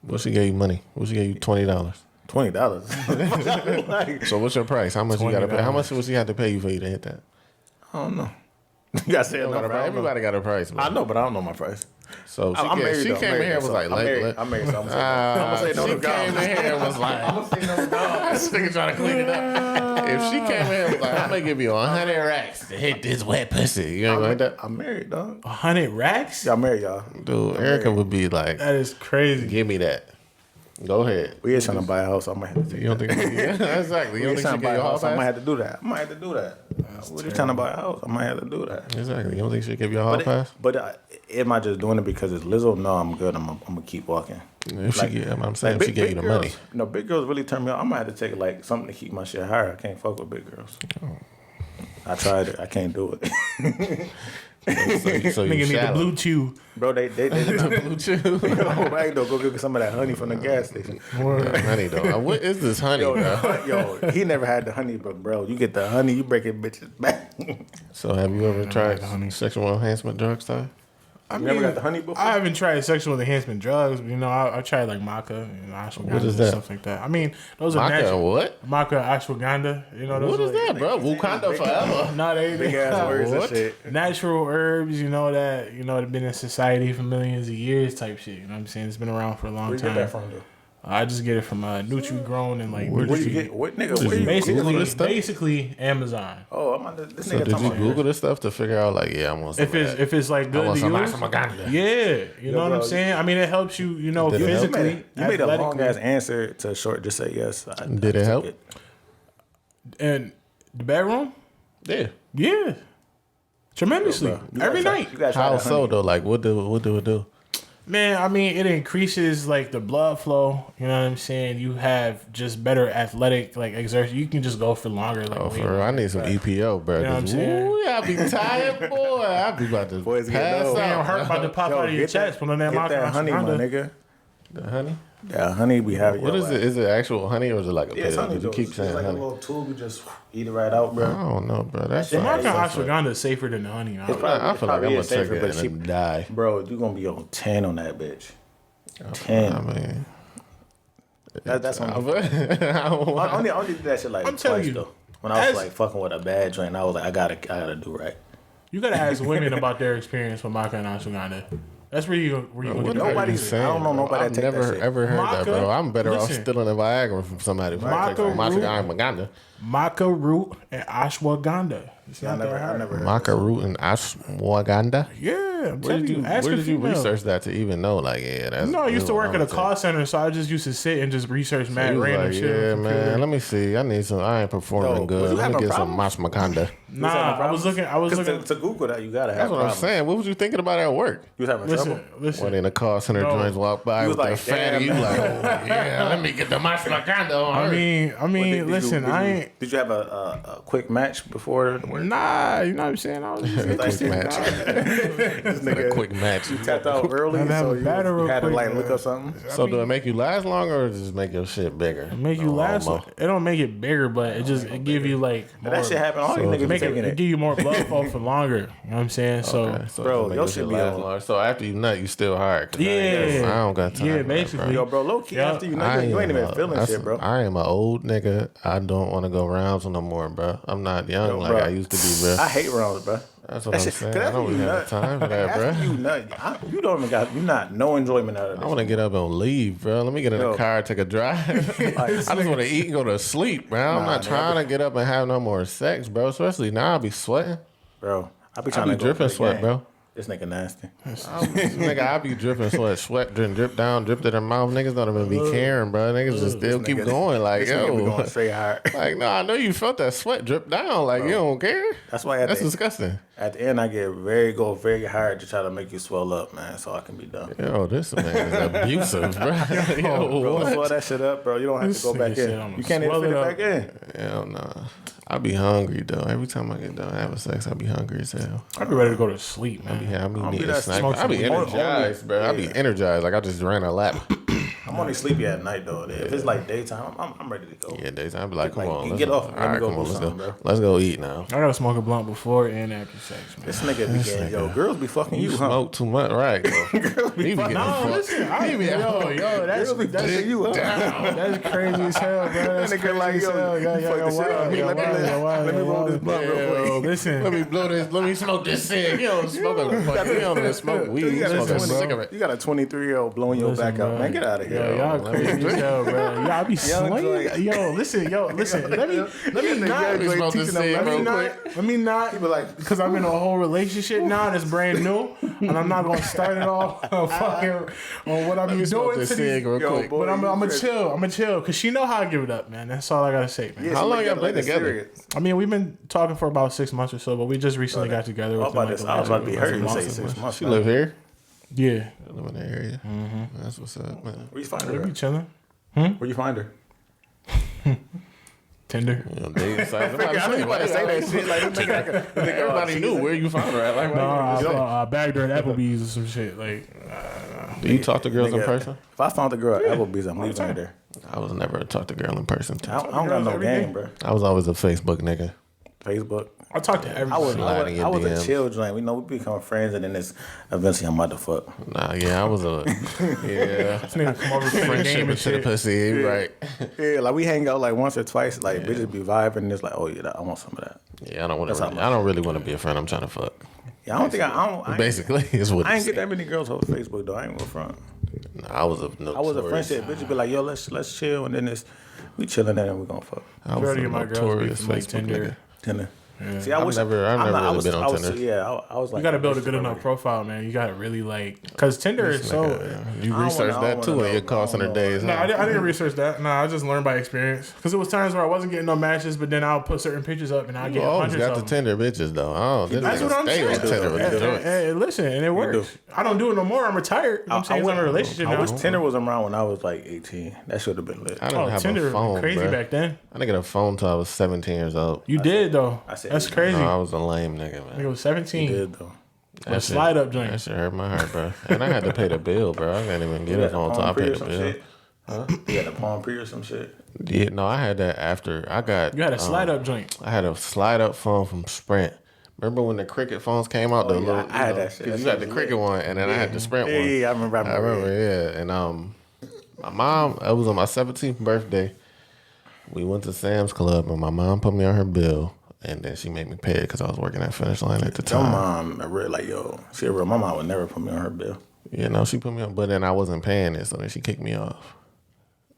What she gave you money? What she gave you $20? $20. Like, So what's your price? How much you gotta pay? How much would she have to pay you for you to hit that? I don't know. You gotta say a number. I don't know. Everybody got a price, man. I know, but I don't know my price. So she, I'm married, she though. came I'm in here and was married, like, so I'm married, so I'm gonna say no she to God. came in here and was like, I'm gonna say no to God. this nigga trying to clean it up. If she came in here and was like, I'm gonna give you 100 racks to hit this wet pussy, you ain't gonna hit that? I'm married, dog. 100 racks? Y'all married, y'all. Dude, Erica would be like, That is crazy. give me that. Go ahead. We is trying to buy a house. I might have to take You don't think? Yeah, exactly. You We don't is think trying she to buy get a you a hall house. I might pass? have to do that. I might have to do that. We're just trying to buy a house. I might have to do that. Exactly. You don't think she give you a hall pass? But am I just doing it because it's Lizzo? No, I'm good. I'm gonna keep walking. If she get, I'm saying Like, if she gave you the girls, money. No, big girls really turn me on. I might have to take like something to keep my shit higher. I can't fuck with big girls. I tried it. I can't do it. So you Nigga need the shallow. blue chew. Bro, they Blue chew. right though. Go get some of that honey from the gas station. Honey though. What is this honey, bro? Yo, he never had the honey, but bro, you get the honey, you break it bitches back. So have you ever tried sexual enhancement drugs, Ty? You never got the honey before? I haven't tried sexual enhancement drugs, but you know, I tried like maca and ashwagandha What is and that? stuff like that. I mean, those are Maca and natural. what? Maca, ashwagandha, you know, those What are is that, bro? Wakanda forever. Not Big a ass words and What? shit. natural herbs, you know, that have been in society for millions of years type shit. You know what I'm saying? It's been around for a long Where you time. get that from, though? I just get it from Nutri-Grown and like Where you Nutri- get what nigga? Where you basically, this stuff? basically Amazon. Oh, I'm on this So nigga did talking you about Google this stuff to figure out like, yeah, I want some If it's like I good want to some use, ashwagandha. yeah, you know what I'm bro, saying. I mean, it helps you, Did it help? physically. You made a long athletically. ass answer to short. Just say yes. Did it help? And the bedroom, Yeah. yeah, tremendously every night. You gotta try How that so honey. though? Like what do it do? Man, I mean, it increases like the blood flow. You know what I'm saying? You have just better athletic like exertion. You can just go for longer. Like Oh, way for real. I need some EPO, bro. You know what I'm 'cause, saying? ooh, I be tired, boy. I be about to Boys get pass low. Damn, out. hurt about to pop Yo, out of your get that- chest. Put on that Get that honey, my nigga. The honey? Yeah, honey. We have What is it? Is it actual honey or is it like a Yeah, it's pill? honey. You though. keep It's saying like honey. a little tube. You just eat it right out, I bro. don't know, bro. That's The like, Maca ashwagandha is safer than the honey. Now. It's probably- I feel like I'm probably gonna is safer, take it but and she- then die. Bro, you gonna be on 10 on that bitch. 10. I mean, That's on I only did that shit like I'm telling twice you, though. When I was as- like fucking with a bad joint, I was like, I gotta do right. You gotta ask women about their experience with maca and ashwagandha. That's where you What get the the fuck Nobody- you I saying, don't know bro? nobody I've that take that never shit. ever heard that, bro. Maca? I'm better off Listen. stealing a Viagra from somebody. Maca root- Maca maca root and ashwagandha. It's I not that never hard. heard Maca root and ashwagandha. Yeah, I'm Where telling did you. you Ask where a did you female. research that to even know? Like, yeah, that's. No, I used to what work I'm at a gonna call take. center, so I just used to sit and just research mad He was random like, shit. yeah, on the computer. man. Let me see. I need some. I ain't performing Yo, was good. you Let me having get some ashwagandha. Nah, I was looking. To Google that, you gotta have That's what I'm problems. saying. What was you thinking about at work? You was having trouble. Listen. When in the call center No. joints walk by You with was the like, fatty, you damn, like, oh, yeah, let me get the ashwagandha on I her. mean, Did listen, you, I ain't. Did you have a quick match before the work? Nah, you know what I'm saying. I was just A quick match. This A nigga quick match. tapped out early, I'd have so a you battle real had to quick, like look man. up something. So do it make you last longer or just make your shit bigger? Make you No last. homo. It don't make it bigger, but it just it give you like more. That shit happened. All So these niggas make it give you more blood flow for longer. You know what I'm saying? Okay, So bro, your shit be longer. So after you nut, you still hard. yeah, I don't got time. yeah, for that, basically. Yo, bro, low key after you nut, you ain't even feeling shit, bro. I am an old nigga. I don't want to go rounds no more, bro. I'm not young like bro, I used to be, bro. I hate rounds, bro. That's what I'm saying. I don't really have time for that, bro. After you nut, you don't even got, you not no enjoyment out of this. I want to get up and leave, bro. Let me get in the car, take a drive. I just want to eat and go to sleep, bro. I'm not trying to get up and have no more sex, bro. Especially now, I be sweating. Bro, I be trying to dripping sweat, bro. This nigga nasty. Nigga, I be dripping sweat drip down, drip to their mouth. Niggas don't even be caring, bro. Niggas just still keep going, like, yo. Be going straight hard. Like, no, I know you felt that sweat drip down. Like, you don't care. That's why that's disgusting. At the end, I get very hard to try to make you swell up, man, so I can be done. Yo, this man is abusive, bro. Yo, bro, swell that shit up, bro. You don't have to go back in. You can't even fit it back in. Hell no. I be hungry though. Every time I get done having sex, I be hungry as hell. I be ready to go to sleep, man. I be needing a snack. I be energized, bro. I be energized. Like I just ran a lap. I'm only sleepy at night though. If it's like daytime, I'm ready to go. Yeah, daytime. I be like, come on, get off. All right, come on, let's go. Bro. Let's go eat now. I gotta smoke a blunt before and after sex, man. This nigga be getting, yo, girls be fucking you, huh? Smoke too much, right? Girls be fucking. No, listen, I be yo, that's you, huh? That's crazy as hell, bro. That's crazy as hell. Let me roll this blunt real quick. Listen, let me blow this. Let me smoke this cig. You don't smoke a you don't even smoke weed. You smoke a cigarette. You got a 23-year-old blowing your back out, man. Get out of here. Y'all crazy as hell, bro. Y'all be slaying. Yo, listen. Let me not. Because I'm in a whole relationship now that's brand new, and I'm not gonna start it off fucking on what I'm doing to these. But I'm gonna chill. Because she know how I give it up, man. That's all I gotta say, man. Yeah, how long y'all been together? I mean, we've been talking for about 6 months or so, but we just recently got together. I was about to be hurt and say 6 months. She live here? Yeah. I live in the area. Mm-hmm. That's what's up, man. Where you find her? We be chilling. Where you find her? Tinder. You know, dating sites. Everybody say that shit. Like, everybody knew where you found her at. Like, I bagged her at Applebee's or some shit. Like, do you talk to girls in person? If I found a girl at Applebee's, I'm leaving her there. I was never a talk to girl in person. I don't got no game, bro. I was always a Facebook nigga. Facebook. I talked to everybody. I was a chill joint. We become friends, and then it's eventually I'm about to fuck. Nah, yeah, I was a Come over friendship into the pussy, right? Yeah, like we hang out like once or twice. Like bitches be vibing, and it's like, oh yeah, I want some of that. Yeah, I don't really want to be a friend. I'm trying to fuck. Yeah, I don't think I basically is what I ain't get that many girls over Facebook though. I ain't gonna front. Nah, I was a friendship. Bitches be like, yo, let's chill, and then we chilling, and then we gonna fuck. I was a notorious Facebook nigga. Tinder. Yeah. See, I've never really been on Tinder. I was like, you got to build a good enough profile, man. You got to really because Tinder is so. You researched that too in your call center days. No, I didn't research that. No, I just learned by experience. Because it was times where I wasn't getting no matches, but then I'll put certain pictures up and I get hundreds got the Tinder bitches though. Oh, that's what I'm saying. And listen, and it works. I don't do it no more. I'm retired. I'm saying I'm in a relationship now. I wish Tinder was around when I was like 18. That should have been lit. I didn't have a phone. Crazy back then. I didn't get a phone until I was 17 years old. You did though. That's crazy. No, I was a lame nigga, man. Nigga was 17. You did though. That slide up joint. That shit hurt my heart, bro. And I had to pay the bill, bro. I can't even get a phone until I paid the bill. Huh? You had a Palm Pre or some shit? Yeah, no, I had that after I got. You had a slide up joint. I had a slide up phone from Sprint. Remember when the Cricket phones came out? I had that shit. You had the Cricket one, and then I had the Sprint one. Yeah, I remember. Yeah. And my mom, it was on my 17th birthday. We went to Sam's Club, and my mom put me on her bill, and then she made me pay it because I was working at Finish Line at the time. Your mom, she a real. My mom would never put me on her bill. Yeah, no, she put me on, but then I wasn't paying it, so then she kicked me off.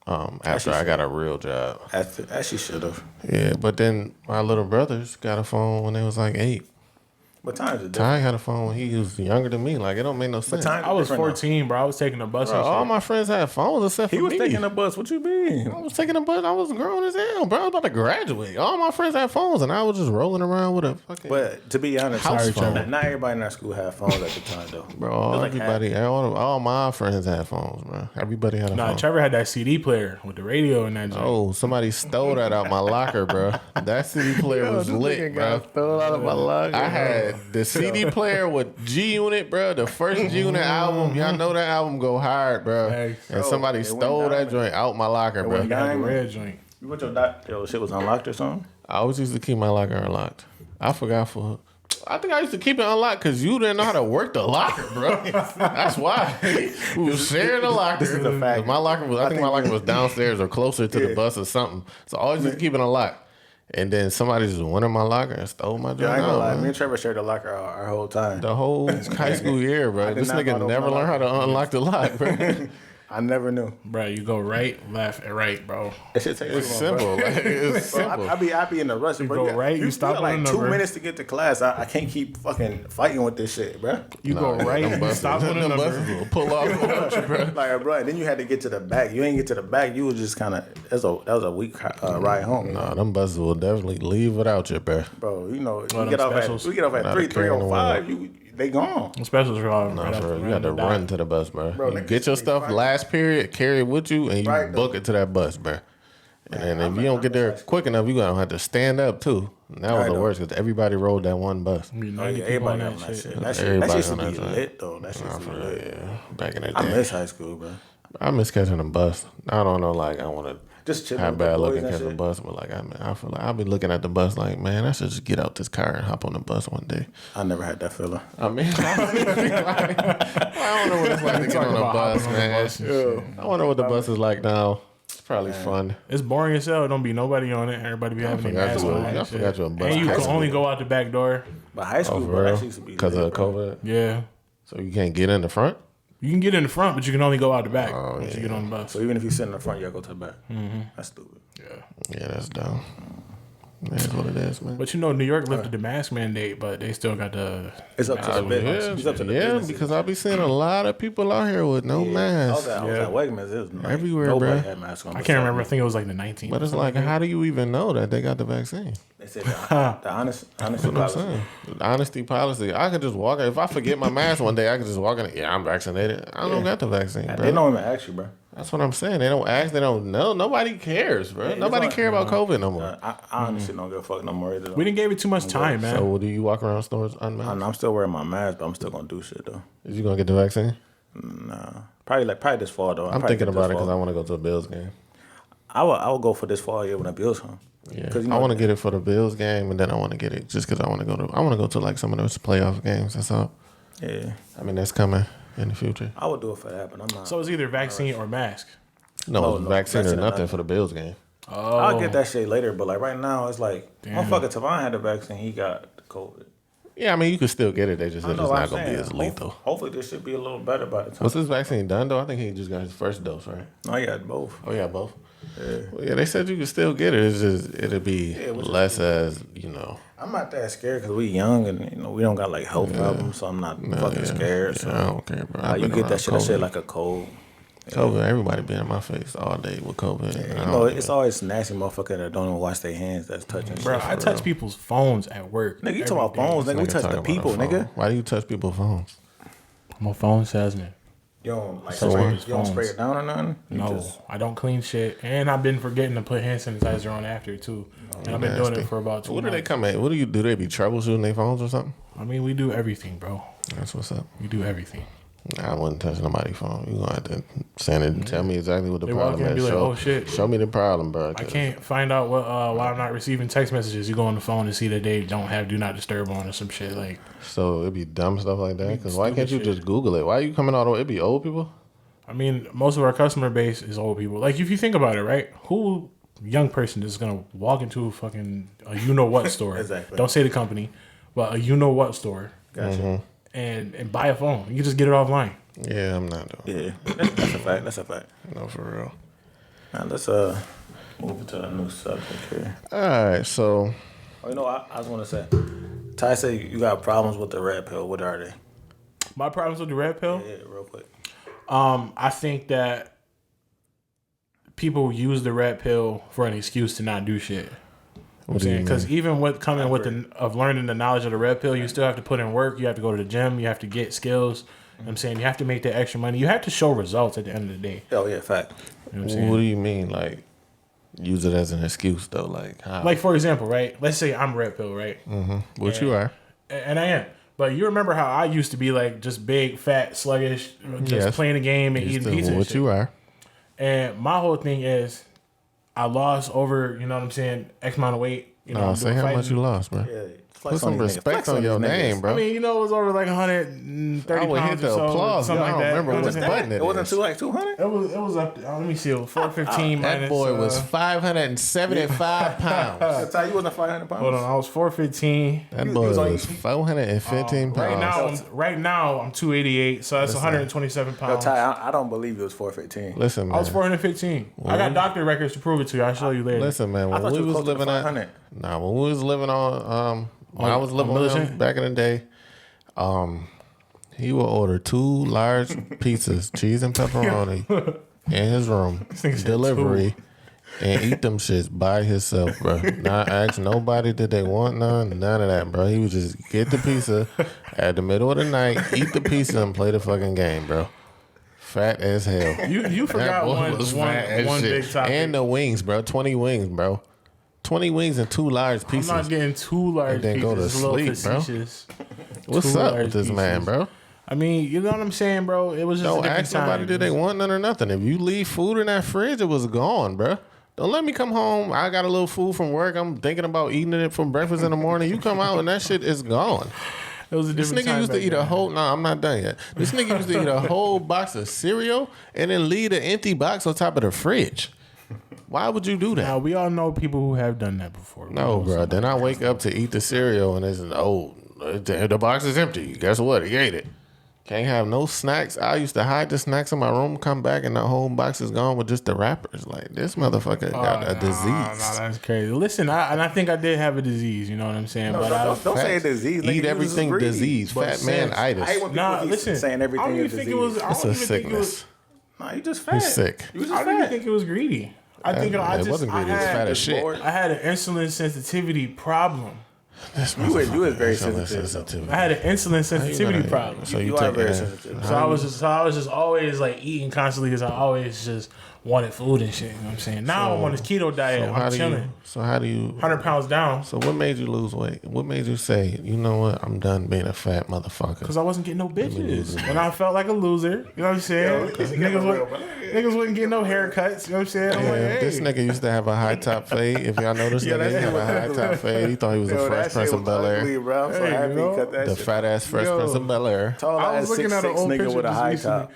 After I got a real job. As she should have. Yeah, but then my little brothers got a phone when they was like 8. What times is different? Ty had a phone when he was younger than me. Like, it don't make no sense. I was 14, bro. I was taking a bus. Bro, all my friends had phones except for me. He was taking a bus. What you mean? I was taking a bus. I was grown as hell, bro. I was about to graduate. All my friends had phones, and I was just rolling around with a fucking. But to be honest, house phone. Not everybody in our school had phones at the time, though. Bro, all my friends had phones, bro. Everybody had a phone. Trevor had that CD player with the radio and that joint. Oh, somebody stole that out my locker, bro. That CD player was lit, bro. Stole out of my locker. I had the CD player with G Unit, bro. The first G Unit album. Y'all know that album go hard, bro. And somebody stole that joint out my locker, bro. The red joint. You went your shit was unlocked or something? I always used to keep my locker unlocked. I forgot for. I think I used to keep it unlocked because you didn't know how to work the locker, bro. That's why we was sharing the locker. This is a fact. My locker was. I think my locker was downstairs or closer to the bus or something. So I always used to keep it unlocked. And then somebody just went in my locker and stole my job. Yeah, I ain't gonna lie. Me and Trevor shared the locker our whole time. The whole high school year, bro. This nigga never learned how to unlock the lock, bro. I never knew. Bro, you go right, left, and right, bro. That shit takes It's too simple. long, bro. Like, it's simple. I be in the rush, bro. go right, you stop got like on the 2 number. minutes to get to class. I can't keep fucking fighting with this shit, bro. You go right, them you buses, stop on the them number. buses will pull off without you, bro. Like, bro, and then you had to get to the back. You ain't get to the back. You was just kind of that was a weak ride home. Nah, them buses will definitely leave without you, bro. Bro, you know, Well, we get them off specials. at Not 3:05. They gone. Specials are all Nah, right for after real. You got to the run dot. to the bus, bro. Bro, You niggas get your be stuff fighting. last period, carry it with you, and you Right, book it to that bus, bro. And then if you don't get there quick enough, you gonna have to stand up too. And that was Right, the though. worst because everybody rode that one bus. You know, Oh, yeah, everybody everybody on that shit. That Everybody shit on used to that be joint. lit though. That shit used to be lit. Yeah, back in the day. I miss high school, bro. I miss catching a bus. I don't know, like I want to Just chilling have with the bad boys luck and and catch a shit. bus, but like I feel like I'll be looking at the bus like, man, I should just get out this car and hop on the bus one day. I never had that feeling. I mean, I don't know what it's like to get on a bus, man. I wonder what the bus is like now. It's probably fun. It's boring as hell. Don't be nobody on it. Everybody be having their forgot mask you- on. I and forgot shit. you a bus. And you High can school. only go out the back door. But high school, Oh, bro, for that real? shit used to be Because lit, of bro. COVID, Yeah. so you can't get in the front. You can get in the front, but you can only go out the back Oh, once you get on the bus. So even if you sit in the front, you gotta go to the back. That's stupid. Yeah, that's dumb. That's what it is, man. But you know, New York lifted the mask mandate, but they still got the. It's up to the business. It's up to the business. because I be seeing a lot of people out here with no I was masks. at Wegmans. It was like, Everywhere, nobody bro. had masks on. I can't remember. I think it was like the 19th. But it's like, how do you even know that they got the vaccine? They said the honest That's what I'm policy. saying. The honesty policy. I could just walk. If I forget my mask one day, I could just walk in. Yeah, I'm vaccinated. I don't got the vaccine, bro. They don't even ask you, bro. That's what I'm saying. They don't ask. They don't know. Nobody cares, bro. Yeah, Nobody it's care about COVID no more. I honestly don't give a fuck no more either. We didn't give it too much time, man. So do you walk around stores unmasked? I'm still wearing my mask, but I'm still gonna do shit though. Is you gonna get the vaccine? Nah, probably this fall though. I'm thinking about it because I want to go to a Bills game. I will go for this fall when the Bills come. Yeah, 'Cause, you I know, want to get it for the Bills game, and then I want to get it just because I want to go to. I want to go to like some of those playoff games. That's all. Yeah, I mean, that's coming in the future. I would do it for that, but I'm not. So it's either vaccine or mask. No, no, vaccine or vaccine or nothing nothing. for the Bills game. Oh, I'll get that shit later, but like right now, it's like Damn. motherfucker Tavon had the vaccine, he got COVID. Yeah, I mean, you can still get it. They just I it's know just what not I'm gonna be saying. as lethal. Hopefully, this should be a little better by the time. Was his vaccine done though? I think he just got his first dose, right? No, he had both. Oh yeah, both. Well, yeah, they said you could still get it. It's just it'll be which is less as you know. I'm not that scared because we young and we don't got like health problems, so I'm not fucking scared. So Yeah, I don't care, bro. I've like, you been get around that shit COVID. like a cold. COVID, everybody been in my face all day with COVID. You I know, don't- it's always nasty motherfucker that don't even wash their hands that's touching bro, shit. I touch people's phones at work. Nigga, you every talking about day. phones, nigga. We Nigga touch talking the about a people, phone. nigga. Why do you touch people's phones? I'm a phone salesman. You don't like So spray, what? you don't spray it down or nothing. You No, just, I don't clean shit, and I've been forgetting to put hand sanitizer on after too. And I've been doing it Nasty. for about 2 What do they months. come at? What do you do? They be troubleshooting their phones or something? I mean, we do everything, bro. That's what's up. We do everything. Nah, I wouldn't touch nobody's phone. You gonna have to send it and tell me exactly what the They walk problem in and is. be like, show, "Oh, shit." Show me the problem, bro. I can't find out what why I'm not receiving text messages. You go on the phone and see that they don't have do not disturb on or some shit like. So it'd be dumb stuff like that. Because why stupid can't you shit. just Google it? Why are you coming all the way? It be old people. I mean, most of our customer base is old people. Like, if you think about it, right? Who young person is gonna walk into a fucking you know what store? Exactly. Don't say the company, but a you know what store gotcha. and buy a phone. You can just get it offline. Yeah, I'm not doing. Yeah, that's a fact. That's a fact. No, for real. Now let's move to a new subject here. All right, so Oh, you know, I was gonna say, Ty said you got problems with the red pill. What are they? My problems with the red pill. Yeah, real quick. I think that people use the red pill for an excuse to not do shit. what do you mean? Because even with coming with of learning the knowledge of the red pill, you still have to put in work. You have to go to the gym. You have to get skills. You know what I'm saying, you have to make that extra money. You have to show results at the end of the day. Oh yeah, fact. You know what I'm saying? What do you mean? Like, use it as an excuse though? Like, how? Like, for example, right? Let's say I'm red pill, right? What you are? And I am. But you remember how I used to be like just big, fat, sluggish, just Yes. playing a game and eating pizza. and What shit. you are? And my whole thing is, I lost over, you know what I'm saying, X amount of weight. You know, No, I'm say doing how fighting. much you lost, bro. Yeah, Put some respect on your name, bro. I mean, you know, it was over like 130 I would hit pounds the or so, applause. something I like don't that. remember which button It wasn't is. too like 200. It was up. Let me see. 415 That minus. boy was 575 pounds. That's how you wasn't 500 pounds. Hold on, I was 415. That boy was 415 pounds. Right now, I'm 288, so that's 127 Yo, pounds. Ty, I don't believe it was 415. Listen, man. I was 415. I got doctor records to prove it to you. I'll show you later. Listen, man. I When thought we you was was close to living on, 500. when we was living on, when I was living with him back in the day, he would order 2 large pizzas, cheese and pepperoni, in his room, delivery, and eat them shits by himself, bro. Not ask nobody did they want none of that, bro. He would just get the pizza at the middle of the night, eat the pizza, and play the fucking game, bro. Fat as hell. You forgot one big topic. And the wings, bro. 20 wings, bro. 20 wings and 2 large pieces. I'm not getting 2 large then pizzas. go to It's a little sleep, bro. facetious. What's 2 up large with this man, pieces. bro? I mean, you know what I'm saying, bro? It was just a Don't different ask nobody time. did they want none or nothing. If you leave food in that fridge, it was gone, bro. Don't let me come home. I got a little food from work. I'm thinking about eating it for breakfast in the morning. You come out and that shit is gone. It was a This different nigga time used to back eat a then. whole. Nah, I'm not done yet. This nigga used to eat a whole box of cereal and then leave an empty box on top of the fridge. Why would you do that? Now, we all know people who have done that before. No, bro. Then I wake up to eat the cereal and it's the box is empty. Guess what? He ate it. Can't have no snacks. I used to hide the snacks in my room, come back, and the whole box is gone with just the wrappers. Like, this motherfucker got a disease. No, that's crazy. Listen, I think I did have a disease. You know what I'm saying? Don't say disease. Nigga, Eat you everything just breathe. disease. Fat sense. man I hate itis. when people Nah, keep listen. saying I everything don't even is think disease. it was. I It's don't a even think it was. sickness. Nah, you just fat. He's sick. You just I don't even fat. think it was greedy. I think I It just wasn't greedy. I It was fat had, as shit. bored. I had an insulin sensitivity problem. You was very sensitive. I had an insulin sensitivity problem. So You are very sensitive. So I was just always like eating constantly because I always just wanted food and shit. You know what I'm saying? Now I'm on this keto diet. I'm chilling. How do you 100 pounds down So what made you lose weight? What made you say, you know what, I'm done being a fat motherfucker? because I wasn't getting no bitches. And I felt like a loser. You know what I'm saying? Niggas wouldn't get no haircuts. You know what I'm saying? I'm like, hey. This nigga used to have a high top fade. If y'all know this nigga, he had a high top fade. He thought he was a Fresh Prince of Bel Air. Bro. I'm so Hey, happy you know, you cut that The shit. fat ass Fresh Yo. Prince of Bel Air. Tall I was ass looking at an 6'6" old nigga picture with a just high recently. top.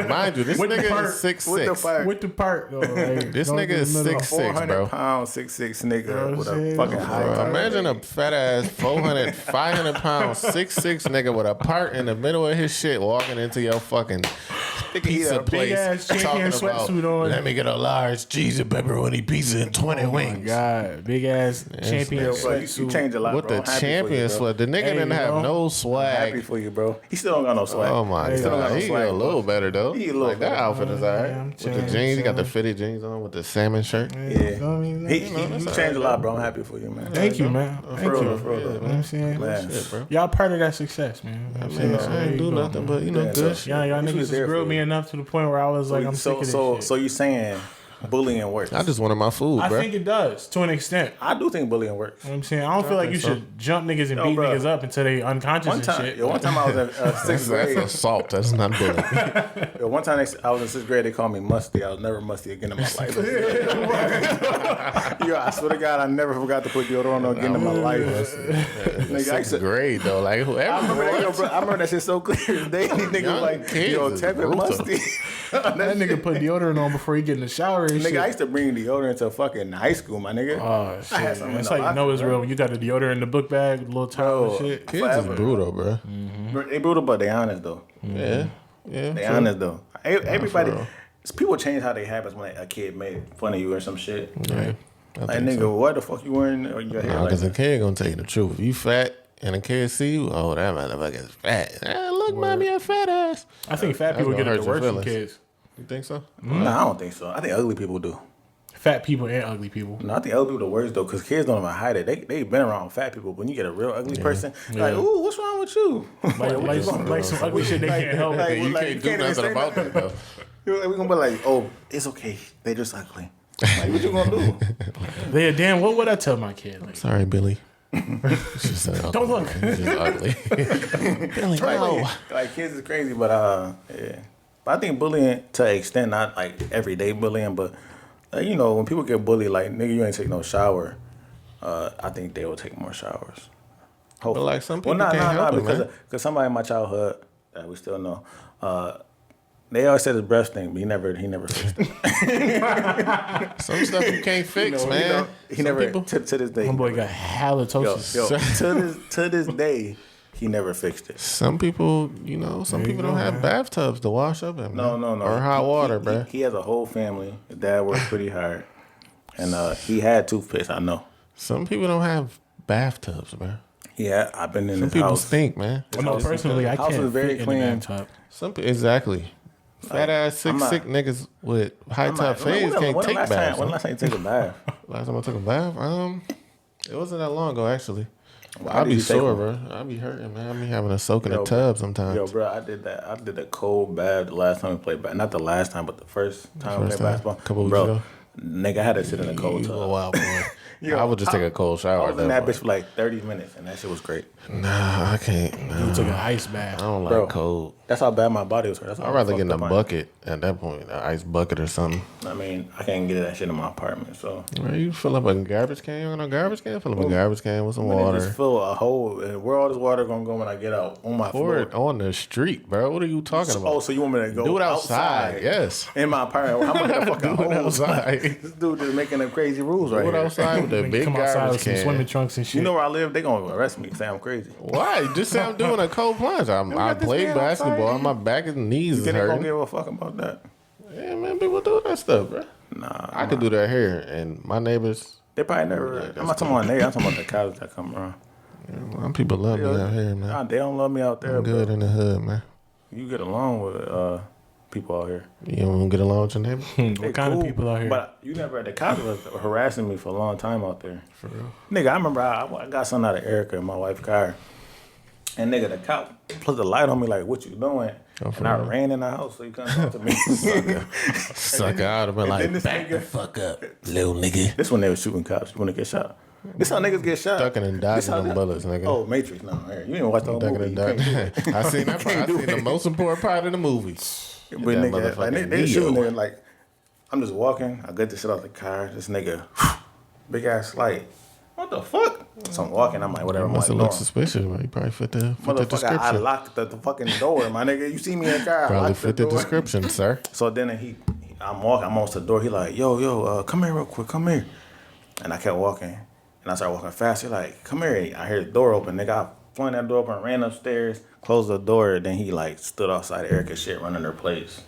Mind you, this With the nigga part- is 6'6". With the part. With the part, though. Like, This don't nigga do is the middle. 6'6", 400 bro. pound, 6'6" nigga know what with I'm a saying? fucking high Bro, top. imagine a fat ass 400, 500 pound, 6'6" nigga with a part in the middle of his shit walking into your fucking pizza big place ass champion talking about, sweatsuit on. let me get a large cheese and pepperoni pizza and 20 wings. God, big ass champion Yo, bro, you sweatsuit. changed a lot, With bro. the I'm happy for you, champion bro. sweat. The nigga Hey, didn't have bro. no Happy swag. for you, bro. He still don't got no swag. Oh my He still don't got god, no he swag, a bro. little better though. He a little like that better. outfit is alright. I'm With the chilling, jeans, he got the chilling. fitted jeans on with the salmon shirt. Yeah. I mean, You changed a lot, bro. I'm happy for you, man. Thank you, man. Thank you. real, You for real, know what I'm saying? Man. Shit, bro. Y'all part of that success, man. You know what I'm saying? I There ain't you do go, nothing, man. but you know, Yeah, good so- shit. Y'all We niggas was just there grilled for me you. enough to the point where I was like, I'm sick of this shit. So you saying bullying works? I just wanted my food, I bro. think it does to an extent. I do think bullying works. You know what I'm saying? I don't feel like you think so. should jump niggas and Yo, beat bro. niggas up until they unconscious One and time, shit. one time I was in sixth That's grade. assault. That's not bullying. One time I was in sixth grade. They called me musty. I was never musty again in my life. Yo, I swear to God, I never forgot to put deodorant on again in my life. Nigga, I used Sixth to- grade though, like whoever. I remember that, yo, bro, I remember that shit so clear. They nigga Young like, kids yo, is tepid brutal. musty. That nigga put deodorant on before he get in the shower and shit. Nigga, I used to bring deodorant to fucking high school, my nigga. Oh I shit! had something It's in the like you know locker, it's bro. real when you got the deodorant in the book bag, the little towel and Bro. shit. Kids Forever. is brutal, bro. They brutal, but they honest though. Yeah, yeah. They true. honest though. Everybody, real. people change how they habits when a kid made fun of you or some shit. Yeah. I Like think nigga, so. what the fuck you wearing on your hair? Because Like a kid gonna tell you the truth. If you fat and a kid see you, oh, that motherfucker is fat. Look, mommy, a fat ass. I think fat people gonna get it hurt the your worst from feelings. kids. You think so? Nah, I don't think so. I think ugly people do. Fat people and ugly people. No, I think ugly people the worst though, because kids don't even hide it. They been around fat people. When you get a real ugly person, like, ooh, what's wrong with you? Like some ugly shit they can't help. Like, you like, can't you do can't even nothing say about that, though. We're gonna be like, oh, it's okay. They just ugly. Like, what you gonna do? Yeah, damn, what would I tell my kid? Like, Sorry, Billy. She said, don't look. He's just ugly. Billy, no. Like kids is crazy, but yeah. But I think bullying to an extent, not like everyday bullying, but you know, when people get bullied, like nigga, you ain't take no shower. I think they will take more showers. But Hopefully. like some people can't help it, man. Because somebody in my childhood that we still know, they always said his breath stink, but he never fixed it. Some stuff you can't fix, man. He never people, to this day. My boy got halitosis. To this day, he never fixed it. Some people, some people don't have bathtubs to wash up in. No. Or hot water, bro. He has a whole family. His dad worked pretty hard, and he had toothpaste. I know. Some people don't have bathtubs, bro. Yeah, I've been in Some his people house. stink, man. I know personally, I house can't is very fit clean. in the bathtub. Exactly. Fat ass sick niggas with high top fades can't take baths. When last time you took a bath? Last time I took a bath, it wasn't that long ago actually. Why I did be you take sore, one? bro. I be hurting, man. I be having a soak in a Yo, tub sometimes. Yo, bro, I did that. I did a cold bath the last time we played basketball. Not the last time, but the first time we played basketball. Couple weeks bro, ago. Nigga, I had to sit in a cold You tub. a wild boy. Yo, I would just take a cold shower. I was in that bitch for like 30 minutes, and that shit was great. Nah, I can't. Nah. You took an ice I bath. don't like Bro. cold. That's how bad my body was hurt. That's how I'd rather get in a fucked up bucket at that point, an ice bucket or something. I mean, I can't get that shit in my apartment, so. Right, you fill up a garbage can. You got no garbage can? Fill up a garbage can with some Man, water. just fill a hole. And where all this water gonna go when I get out? On my Pour floor. it on the street, bro. What are you talking about? Oh, so you want me to go Do it outside. Yes. In my apartment. How much fucking Do it holes? outside. This dude just making them crazy rules right Do it here. outside with the big Come outside garbage with some can. swimming trunks and shit. You know where I live? They gonna arrest me. Say I'm crazy. Why? Just say I'm doing a cold plunge. I got this play man basketball. outside. My back and knees is They gonna hurting. give a fuck about that. Yeah, man, people do that stuff, bro. Nah, I could do that here, and my neighbors. they probably never. I'm not talking about neighbors. I'm talking about the cows that come around. My people love me out here, man. Nah, they don't love me out there. I'm good in the hood, man. You get along with people out here. You don't get along with your neighbors? What kind of people out here? But you never. The cops was harassing me for a long time out there. For real? Nigga, I remember I got something out of Erica and my wife's car. And nigga, the cop put the light on me like, what you doing? And I ran in the house so he couldn't talk to me. Sucker out of me like, this back the nigga- fuck up, little nigga. This when they was shooting cops. You want to get shot? This how niggas get shot. Ducking and This dodging how them that- bullets, nigga. Oh, Matrix. No, here. You didn't watch the whole Ducking movie. and You can't do dodging. it. I seen that part. I do seen the it. most important part of the movie. But that nigga, like, motherfucking they shooting Neo. there like, I'm just walking. I get the shit out the car. This nigga, big ass light. What the fuck? So I'm walking. I'm like, whatever. I'm Must like, have looked no. suspicious, bro. You probably fit the Motherfucker, description. I locked the fucking door, my nigga. You see me in the car. I Probably locked fit the door. description, sir. So then I'm walking. I'm almost to the door. He like, yo, come here real quick. Come here. And I kept walking. And I started walking fast. He like, come here. I hear the door open. Nigga, I flung that door open, ran upstairs, closed the door. Then he like stood outside Erica's shit running her place.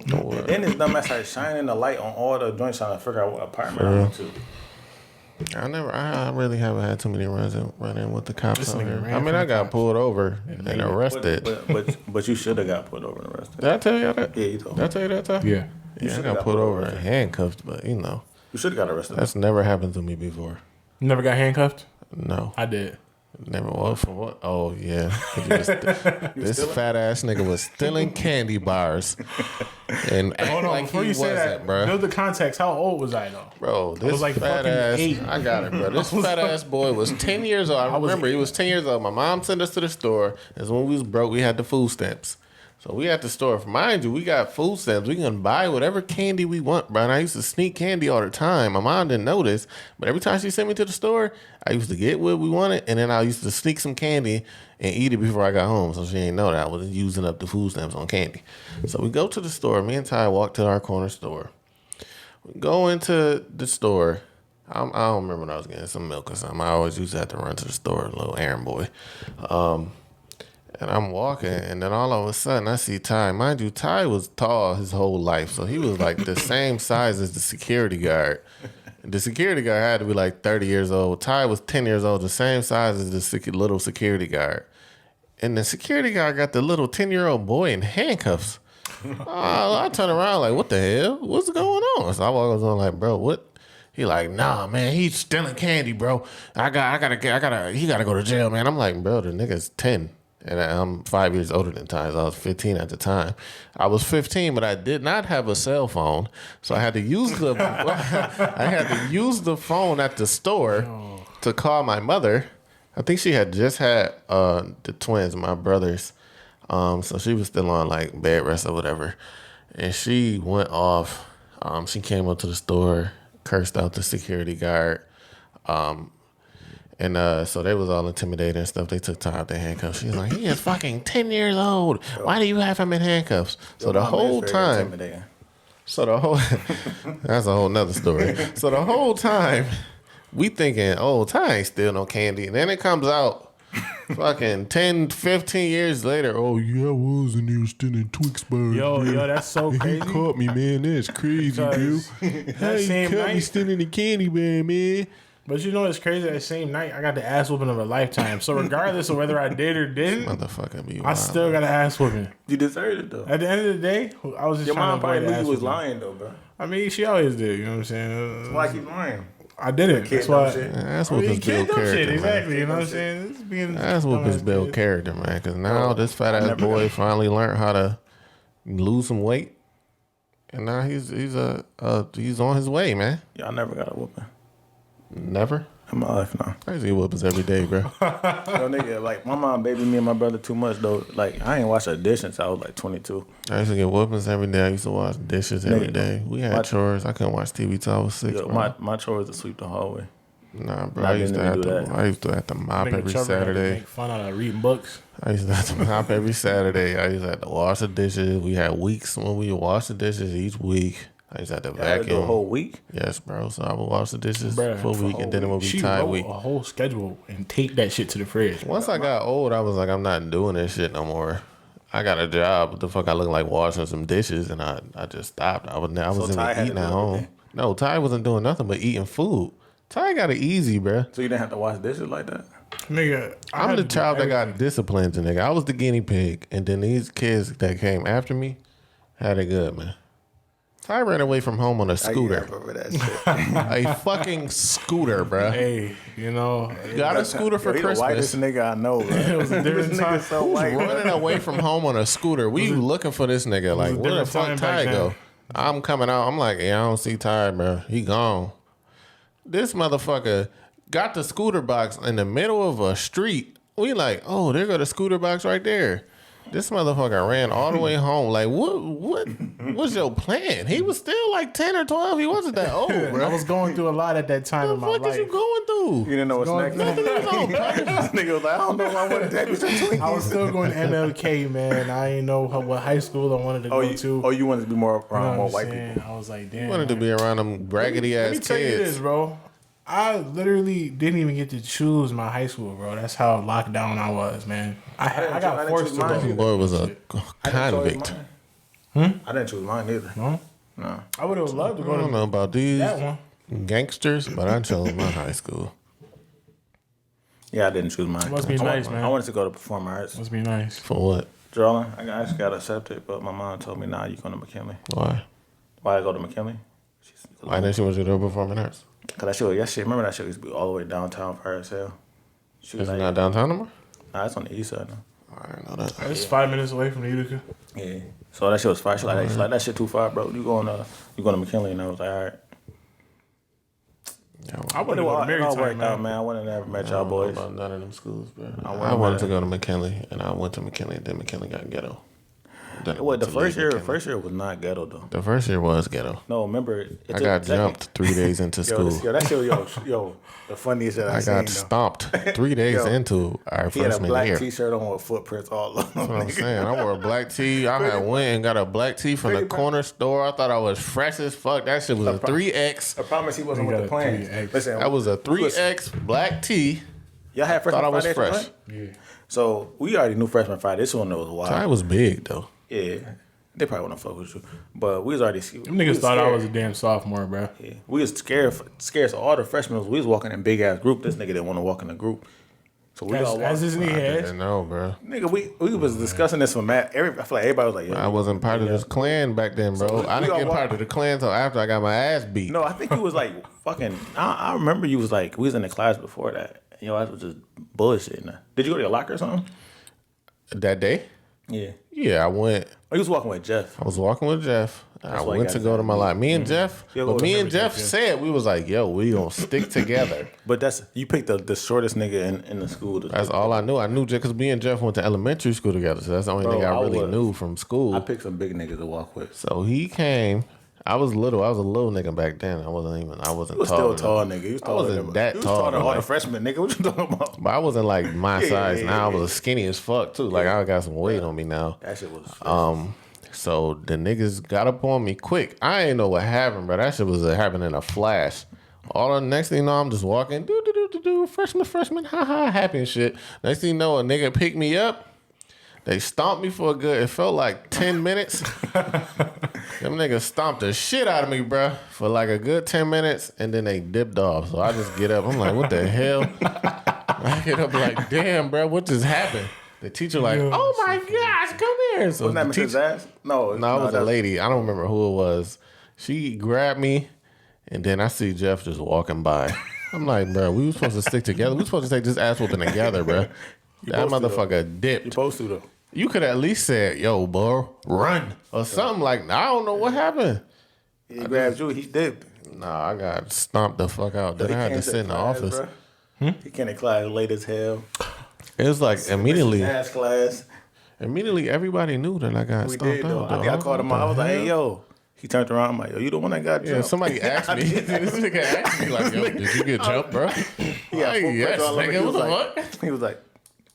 Don't And then his dumb ass started shining the light on all the joints trying to figure out what apartment I went to. I really haven't had too many run in with the cops This out nigga here. ran I mean, from I the got cops. pulled over and arrested. But you should have got pulled over and arrested. Did I tell you that? Yeah, you told Did me. I tell you that time? Yeah. Yeah, I should've got got pulled pulled over over. and handcuffed, but you know, You should have got arrested. that's never happened to me before. You never got handcuffed? No, I did. never was for what? Oh yeah, this fat ass nigga was stealing candy bars and Hold on, like before he you say wasn't, that, bro. build the context. How old was I though? Bro, this was like fat fucking ass, 8. I got it, bro. This fat ass boy was 10 years old. I remember he was 10 years old. My mom sent us to the store. That's when we was broke. We had the food stamps. So we at the store. Mind you, we got food stamps. We can buy whatever candy we want, bro. And I used to sneak candy all the time. My mom didn't notice, but every time she sent me to the store, I used to get what we wanted, and then I used to sneak some candy and eat it before I got home. So she didn't know that I was using up the food stamps on candy. So we go to the store. Me and Ty walk to our corner store. We go into the store. I don't remember when I was getting some milk or something. I always used to have to run to the store, a little errand boy. And I'm walking, and then all of a sudden I see Ty. Mind you, Ty was tall his whole life, so he was like the same size as the security guard. The security guard had to be like 30 years old. Ty was 10 years old, the same size as the little security guard. And the security guard got the little 10-year-old boy in handcuffs. I turn around like, what the hell? What's going on? So I was on like, bro, what? He like, nah, man, he's stealing candy, bro. He gotta go to jail, man. I'm like, bro, the nigga's 10. And I'm 5 years older than Ty. So I was 15 at the time. I was 15, but I did not have a cell phone, so I had to use the phone at the store to call my mother. I think she had just had the twins, my brothers. So she was still on like bed rest or whatever, and she went off. She came up to the store, cursed out the security guard. And so they was all intimidated and stuff. They took Ty out their handcuffs. She's like, he is fucking 10 years old. Why do you have him in handcuffs? So the whole time, that's a whole nother story. So the whole time, we thinking, oh, Ty ain't steal no candy. And then it comes out, fucking 10, 15 years later, oh, yeah, I was in there stealing Twix bars. Yo, that's so crazy. He caught me, man. That's crazy, dude. Hey, he caught me stealing the candy bar, man. But you know what's crazy? That same night, I got the ass whooping of a lifetime. So regardless of whether I did or didn't, motherfucker be wild. I still got an ass whooping. You deserved it though. At the end of the day, I was just Your trying mom to probably avoid knew ass you was whooping. lying though, bro. I mean, she always did. You know what I'm saying? That's why I keep lying. I didn't. That's why. That's what this build character, exactly. man. You know what I'm saying? That's what this build character, man. Because now this fat ass boy finally learned how to lose some weight, and now he's on his way, man. Y'all never got a whooping Never. in my life now. I used to get whoopings every day, bro. Yo, nigga, like my mom babied me and my brother too much though. Like I ain't washed a dish since I was like 22. I used to get whoopings every day. I used to wash dishes every day. We had chores. I couldn't watch TV till I was 6. Yo, bro. my chore is to sweep the hallway. Nah, bro. Nah, I used to have do to. that. I used to have to mop every Saturday. Make fun out of reading books. I used to have to mop every Saturday. I used to have to wash the dishes. We had weeks when we would wash the dishes each week. I used to have to I had to do vacuum. a whole week. Yes, bro. So I would wash the dishes Bruh, for a week, and then it would be She tied wrote week. a whole schedule and taped that shit to the fridge. Once I got old, I was like, I'm not doing this shit no more. I got a job. What the fuck? I look like washing some dishes, and I just stopped. I wasn't Ty had to eating do at home. everything. No, Ty wasn't doing nothing but eating food. Ty got it easy, bro. So you didn't have to wash dishes like that? Nigga, I I'm had the to do child that everything. got disciplined, nigga. I was the guinea pig, and then these kids that came after me had it good, man. Ty ran away from home on a scooter. I remember that shit. A fucking scooter, bro. Hey, you know, Got a scooter for Yo, he the whitest Christmas. nigga I know, bro. it was a different This time. nigga so white, bro. Running away from home on a scooter. We looking for this nigga. Like, a where the different fuck time Ty back go? then. I'm coming out. I'm like, yeah, I don't see Ty, bro. He gone. This motherfucker got the scooter box in the middle of a street. We like, oh, there go the scooter box right there. This motherfucker ran all the way home. Like, what's your plan? He was still like 10 or 12. He wasn't that old, I bro. was going through a lot at that time in my What is you life. going through? You didn't know what's next. Nothing is on purpose. This nigga was like, I don't know if I want to take me some Twinkies. I was still going to MLK, man. I didn't know what high school I wanted to go to. you wanted to be more around You know more what white I'm people. saying? I was like, damn. Wanted to be around them raggedy Let ass me tell you this, kids. bro. I literally didn't even get to choose my high school, bro. That's how locked down I was, man. I I got didn't forced choose to mine go. either. Boy was a I didn't choose convict. mine. I didn't choose mine either. No? No. I would have loved to I go don't to know about these that one. gangsters, but I chose my high school. Yeah, I didn't choose mine. Must be I nice, want- man. I wanted to go to performing arts. Must be nice. For what? Drawing. I actually got accepted, but my mom told me, nah, you going to McKinley. Why? Why I go to McKinley? Why didn't she want you to do performing arts? Cause that shit, remember that shit used to be all the way downtown for as hell. She was Is it like, not downtown no more? nah, it's on the east side now. I didn't know that. It's 5 minutes away from Utica. Yeah. So that shit was fire. She like that shit too far, bro. You going to McKinley? And I was like, all right. Yeah, I But would it have all, gone to it all Marytown, worked out, man. man. I wouldn't have never met I y'all don't know boys. about none of them schools, bro. I I wanted went to go to McKinley, and I went to McKinley, and then McKinley got ghetto. Then I What went the to first leave year? McKinley. First year was not ghetto though. The first year was ghetto. No, remember I got jumped 3 days into school. That shit, yo, the funniest shit I I seen. got though. stomped 3 days Yo, into our He had a freshman black year. T-shirt on with footprints all over. That's what I'm saying. I wore a black tee. I had went and got a black tee from the corner store. I thought I was fresh as fuck. That shit was a 3X. I promise he wasn't You with the got a plans. 3X. Listen, That was a we was- 3X black tee. Y'all had freshman Thought I was Friday fresh. Yeah. So we already knew freshman Friday. This one was wild. I was big though. Yeah, they probably wouldn't fuck with you, but we was already. Them niggas thought I was a damn sophomore, bro. Yeah. We was scared. So all the freshmen, we was walking in big ass group. This nigga didn't want to walk in a group, so we all walked. As this nigga I has. didn't know, bro. Nigga, we was discussing this with Matt. I feel like everybody was like, yo, I wasn't part of this clan back then, bro. I didn't all get part of the clan until after I got my ass beat. No, I think you was like fucking. I remember you was like, we was in the class before that. Your ass was just bullshitting. Did you go to your locker or something? That day? Yeah. Yeah, I went. Oh, you was walking with Jeff. I was walking with Jeff. I why you went got to go to my lot. Me and Jeff, Yeah, but go me to and Jeff said we was like, yo, we gonna stick together. But that's you picked the shortest nigga in the school. That's all I knew. I knew Jeff because me and Jeff went to elementary school together, so that's the only Bro, thing I I really was- knew from school. I picked some big niggas to walk with. So he came. I was little. I was a little nigga back then. I wasn't You was tall still enough. tall, nigga. You was taller wasn't than, that you was tall, taller than all the like- freshmen, nigga. What you talking about? But I wasn't like my size. yeah, Now I yeah. was skinny as fuck too. Like I got some weight on me now. That shit was. So the niggas got up on me quick. I ain't know what happened, bro. That shit was happening in a flash. All the next thing you know, I'm just walking, freshman, haha, happy and shit. Next thing you know, a nigga picked me up. They stomped me for a good, it felt like 10 minutes. Them niggas stomped the shit out of me, bro, for like a good 10 minutes, and then they dipped off. So I just get up. I'm like, what the hell? I get up like, damn, bro, what just happened? The teacher like, oh my gosh, come here. So Wasn't that the Mrs. Ass? No, it was a lady. I don't remember who it was. She grabbed me, and then I see Jeff just walking by. I'm like, bro, we were supposed to stick together. We were supposed to take this ass whooping together, bro. That motherfucker dipped. You supposed to though. You could at least say, yo, bro, run. Or something like, I don't know what happened. He grabbed you. He dipped. Nah, I got stomped the fuck out. Then He I had to came sit in the class, office. Bro. He came to class late as hell. It was like immediately Ass class. everybody knew that I got We stomped did though. out. I think I called him out. I was like, hey, yo. He turned around. I'm like, yo, you the one that got Yeah, jumped? somebody asked me. This nigga asked me like, yo, did you get jumped, bro? Yeah, Like, yes, nigga, what the fuck? He was like,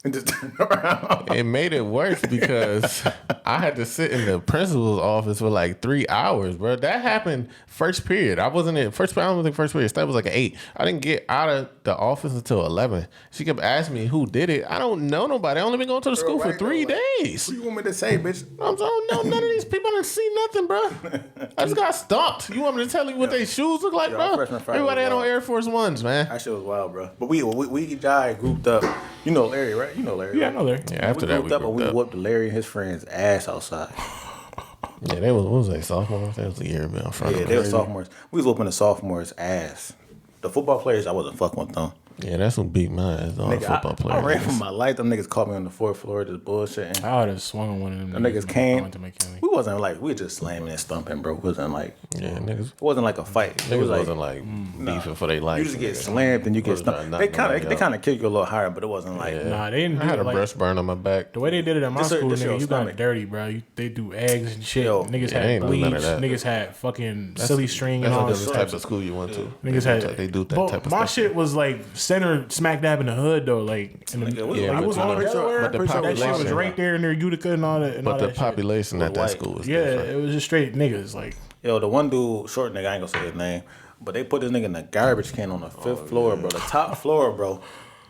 and just turned around. It made it worse because I had to sit in the principal's office for like 3 hours, bro. That happened first period. I wasn't in first period. I don't think first period. That was like an 8. I didn't get out of the office until 11. She kept asking me who did it. I don't know nobody. I only been going to the school for 3 days. What you want me to say, bitch? I don't know none of these people. I didn't see nothing, bro. I just got stomped. You want me to tell you what their shoes look like, bro? freshman Friday Everybody was had on wild. Air Force Ones, man. That shit was wild, bro. But we Jai grouped up. You know Larry, right? You know Larry. Yeah, I right? know there. Yeah, after that, we grouped up and we grouped up. whooped Larry and his friends' ass outside. Yeah, they was, what was they, sophomores? That was a year in front Yeah, of they us. were sophomores. We was whooping the sophomores' ass. The football players, I wasn't fucking with them. Yeah, that's what beat my ass. All the Nigga, football I players. ran for my life. Them niggas caught me on the 4th floor just bullshitting. I would have swung on one of them. Them niggas when I came. went to McKinley. We wasn't like, we just slamming and stumping, bro. It wasn't like, Yeah, niggas. it wasn't like a fight. It Niggas was like, wasn't like beefing for their life. you just get slammed and you get Was stumped. not They knocking kind nobody of kick you a little higher, but it wasn't like, Nah, they didn't I do had it a like breast burn on my back. the way they did it at my This school. your Nigga, you got stomach. dirty, bro. They do eggs and shit. Yo, Niggas yeah, had they ain't do none bleach. of that. Niggas had fucking silly string and That's all what that the stuff. type of school you went to. Niggas had They do that but type of my stuff. shit was like centered smack dab in the hood though, like in the, Nigga, we Yeah, like, but it was you all know- Delaware. but the that shit was population- right there in their Utica and all that. And all But the that shit. population at that white. school was Yeah, different. it was just straight niggas. Like Yo, the one dude, short nigga, I ain't gonna say his name, but they put this nigga in the garbage can on the 5th floor, bro. The top floor, bro.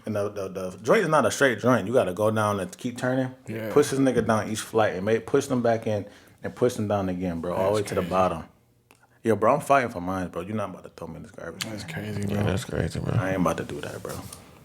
And the joint is not a straight joint. You gotta go down and keep turning. Yeah. Push this nigga down each flight and push them back in and push them down again, bro. All the way to the bottom. Yo, bro, I'm fighting for mine, bro. You're not about to throw me in this garbage. that's crazy, bro. Yeah, that's crazy, bro. I ain't about to do that, bro.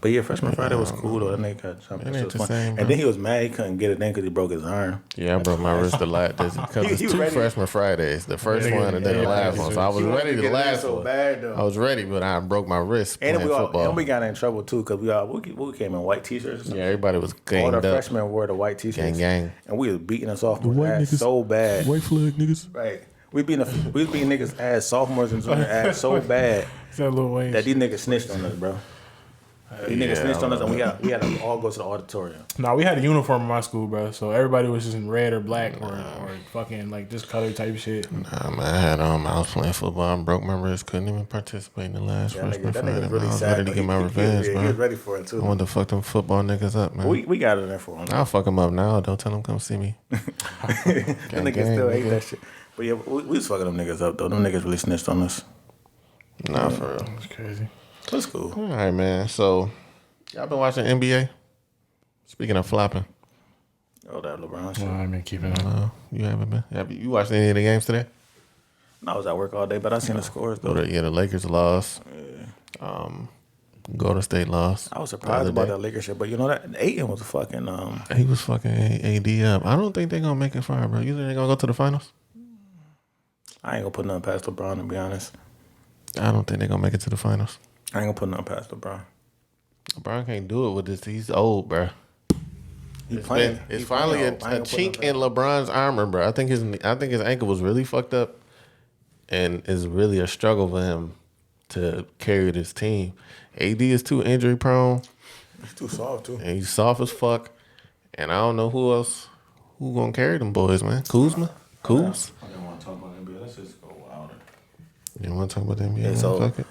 But yeah, freshman Friday was cool though. That nigga got jumped. That It shit ain't was the fun. same, bro. And then he was mad he couldn't get it in because he broke his arm. Yeah, I broke my wrist a lot because it's He was 2 ready. freshman Fridays. The first Yeah, one and then yeah, the last yeah, one. So I was He wanted ready to the get it in last so one. bad, though. I was ready, but I broke my wrist playing football. And we got in trouble too because we came in white t-shirts. Yeah, everybody was All ganged the up. freshmen wore the white t-shirts. Gang. And we was beating us off ass so bad. flag niggas. Right. We was beating niggas ass, sophomores and junior ass so bad Is that Lil Wayne? that these niggas snitched on us, bro. These niggas yeah, snitched on us and we had to all go to the auditorium. Nah, we had a uniform in my school, bro. So everybody was just in red or black or fucking like just color type shit. Nah, man, I was playing football and broke my wrist. Couldn't even participate in the last That freshman nigga Friday. was Man. really I was sad. ready to but get my he revenge, was bro. ready for it too. I wanted to fuck them football niggas up, man. We got it in for him. I'll fuck them up now. Don't tell them come see me. The niggas still hate that shit. But yeah, we was fucking them niggas up though. Them niggas really snitched on us. Nah, for real. That's crazy. That's cool. All right, man. So, y'all been watching NBA? Speaking of flopping, Oh, that LeBron shit. Well, I've been keeping up. you haven't been? You watched any of the games today? I was at work all day, but I seen the scores though. The Lakers lost. Golden State lost. I was surprised about that Lakers shit, but you know that Ayton was fucking. He was fucking AD up. I don't think they're gonna make it far, bro. You think they're gonna go to the finals? I ain't gonna put nothing past LeBron to be honest. I don't think they're gonna make it to the finals. I ain't gonna put nothing past LeBron. LeBron can't do it with this. He's old, bro. He playing. It's He finally playing. a I ain't gonna put chink nothing in LeBron's armor, bro. I think his ankle was really fucked up, and it's really a struggle for him to carry this team. AD is too injury prone, past- He's too soft too. and he's soft as fuck. And I don't know who gonna carry them boys, man. Kuzma, Kuz. I didn't want to talk about NBA. Let's just go wilder. You want to talk about the NBA? Yeah, so Fuck it.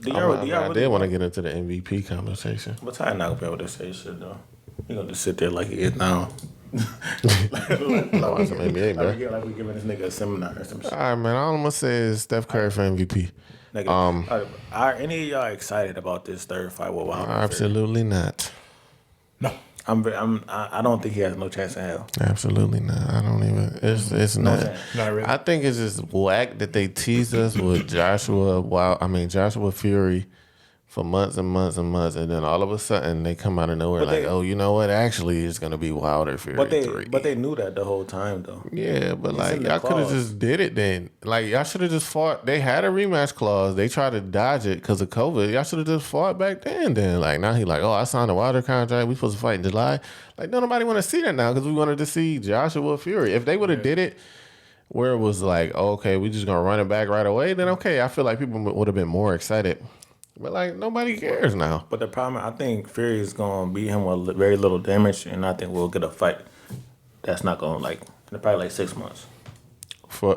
I did want to get into the MVP conversation. But Ty not gonna be able to say shit though. He gonna just sit there like he is now. Watch some NBA, bro. Like we giving this nigga a seminar or some shit. All right, man. All I'm gonna say is Steph Curry for MVP. Are any of y'all excited about this third fight with Wilder? Absolutely not. No. I don't think he has no chance in hell. Absolutely not. I don't even. It's not. Not really. I think it's just whack that they teased us with Joshua Fury for months and months and months, and then all of a sudden they come out of nowhere oh, you know what? Actually, it's gonna be Wilder Fury 3. But they knew that the whole time though. Yeah, but like y'all could have just did it then. Like y'all should have just fought. They had a rematch clause. They tried to dodge it because of COVID. Y'all should have just fought back then. Then like now he like, oh, I signed a Wilder contract. We supposed to fight in July. Like don't nobody want to see that now because we wanted to see Joshua Fury. If they would have did it where it was like, oh, okay, we just gonna run it back right away, then okay, I feel like people would have been more excited. But like nobody cares now. But the problem, I think Fury is gonna beat him with very little damage, and I think we'll get a fight that's not gonna probably like 6 months.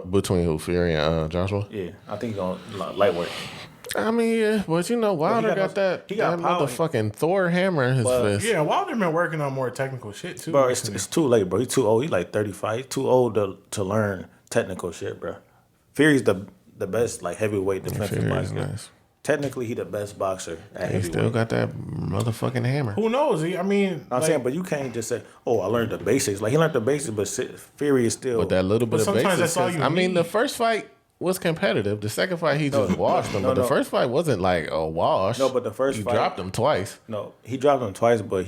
Between who, Fury and Joshua? Yeah, I think he's gonna lightweight. I mean, yeah, but you know, Wilder got that motherfucking Thor hammer in his fist. Yeah, Wilder been working on more technical shit too. Bro, it's too late, bro. He's too old. He's like 35. He's too old to learn technical shit, bro. Fury's the best like heavyweight defensive boxer. Nice. Technically, he the best boxer at heavyweight. He still got that motherfucking hammer. Who knows? I'm saying, but you can't just say, "Oh, I learned the basics." Like he learned the basics, but Fury is still. But that little bit of basics. That's all you need. The first fight was competitive. The second fight, he just washed him. But the first fight wasn't like a wash. No, but the first fight, he dropped him twice. No, he dropped him twice, but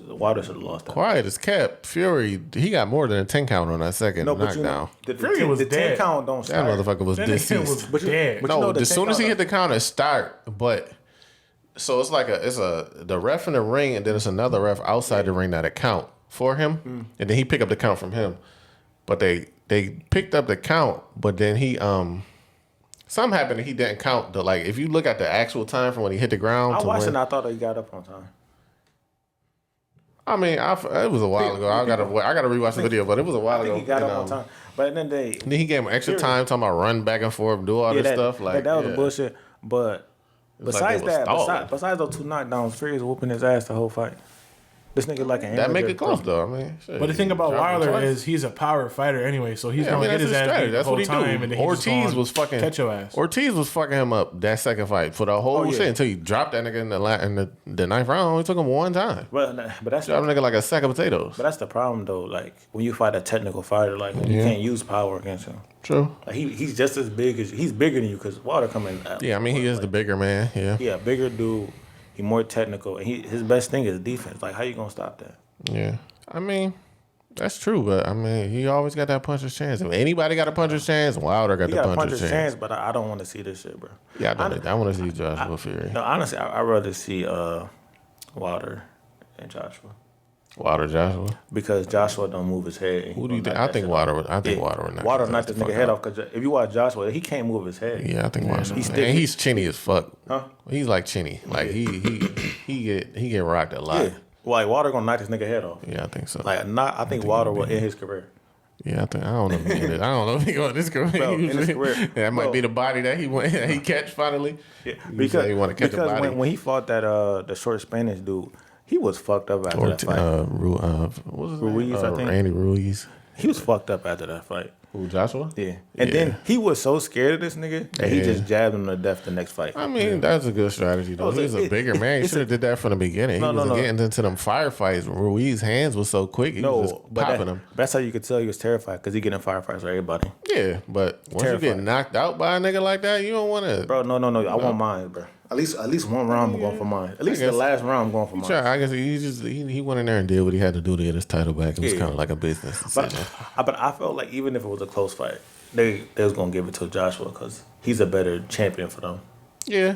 Wilder should have lost that. Quiet as kept. Fury, he got more than a 10 count on that second knockdown. Fury was dead. 10 count don't start. That motherfucker was deceased. Dead. As soon as he hit the count, it start. But so it's like the ref in the ring, and then it's another ref outside the ring that account for him, and then he pick up the count from him. But they picked up the count, but then he something happened and he didn't count the if you look at the actual time from when he hit the ground. I watched it and I thought he got up on time. I mean, it was a while ago. I gotta rewatch the video, but it was a while ago. He got up on time, but then he gave him extra time talking about run back and forth, do all this stuff. That was bullshit. But besides those 2 knockdowns, Fury was whooping his ass the whole fight. This nigga like an that make it close though. I mean, shit, but the thing about Wilder is he's a power fighter anyway, so he's gonna get his ass beat the whole time. And Ortiz was fucking catch your ass. Ortiz was fucking him up that second fight for the whole shit until he dropped that nigga in the ninth round. It took him one time. But that's dropped a nigga like a sack of potatoes. But that's the problem though. Like when you fight a technical fighter, like you can't use power against him. True. Like he's just as big as he's bigger than you because Wilder coming. Yeah, I mean he is the bigger man. Yeah. Yeah, bigger dude. He more technical, and his best thing is defense. Like how you gonna stop that? Yeah, I mean, that's true, but I mean, he always got that puncher's chance. If anybody got a puncher's chance, Wilder got the puncher's chance. But I don't want to see this shit, bro. Yeah, I want to see Joshua Fury. No, honestly, I'd rather see Wilder and Joshua. Wilder, Joshua, because Joshua don't move his head. Who do you think? I think Wilder would. Wilder knocked this nigga head off because if you watch Joshua, he can't move his head. Yeah, I think Wilder. He's chinny as fuck. Huh? He's like chinny. Like he get rocked a lot. Yeah. Like Wilder gonna knock this nigga head off. Yeah, I think so. I think Wilder will end his career. Yeah, I don't know if he ended. I don't know if he going this career. Bro, in his career. That might be the body that he catch finally. Yeah, because he want to catch a body. When he fought that the short Spanish dude, he was fucked up after that fight. What was his Ruiz, name? I think. Randy Ruiz. He was fucked up after that fight. Who, Joshua? Yeah. And then he was so scared of this nigga that he just jabbed him to death the next fight. I mean, that's a good strategy, though. He's a bigger man. He should have did that from the beginning. He was getting into them firefights. Ruiz's hands was so quick. He was just popping them. That's how you could tell he was terrified because he get in firefights with everybody. Yeah, but once you get knocked out by a nigga like that, you don't want to. Bro, no. I want mine, bro. At least one round I'm going for mine. At least the last round I'm going for mine. I guess he went in there and did what he had to do to get his title back. It was kind of like a business decision. But I felt like even if it was a close fight, they was gonna give it to Joshua because he's a better champion for them. Yeah.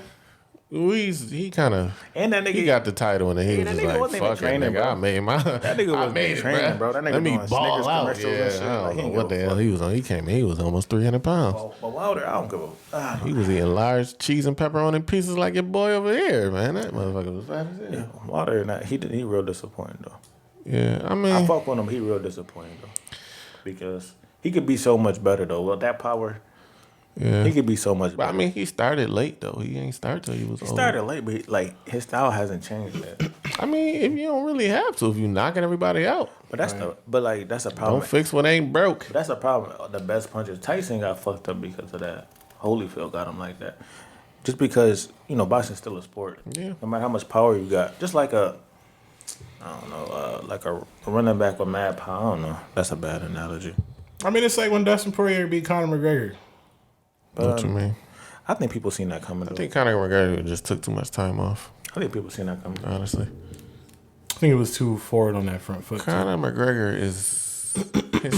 He kind of and that nigga he got the title and then he was just like, "Fuck it, nigga, I made my that nigga was training, bro. That nigga let me ball out." Yeah, I don't know what the hell he was on. He came in, he was almost 300 pounds. But Wilder, I don't give a. He was eating large cheese and pepperoni pieces like your boy over here, man. That motherfucker was fat as hell. Yeah, Wilder, he real disappointing though. Yeah, I mean, I fuck with him. He real disappointing though, because he could be so much better though. Well, that power. Yeah. He could be so much But better. I mean, he started late though. He ain't start till he was He old. started late, but like his style hasn't changed yet. I mean, if you don't really have to, if you knocking everybody out, But that's that's a problem. don't fix what ain't broke. That's a problem. The best punchers, Tyson got fucked up because of that. Holyfield got him like that. Just because, boxing's still a sport. Yeah. No matter how much power you got. Just like a running back with mad power. I don't know. That's a bad analogy. I mean, it's like when Dustin Poirier beat Conor McGregor. What you mean? I think people seen that coming. I think Conor McGregor just took too much time off. I think people seen that coming. Honestly, I think it was too forward on that front foot. Conor McGregor his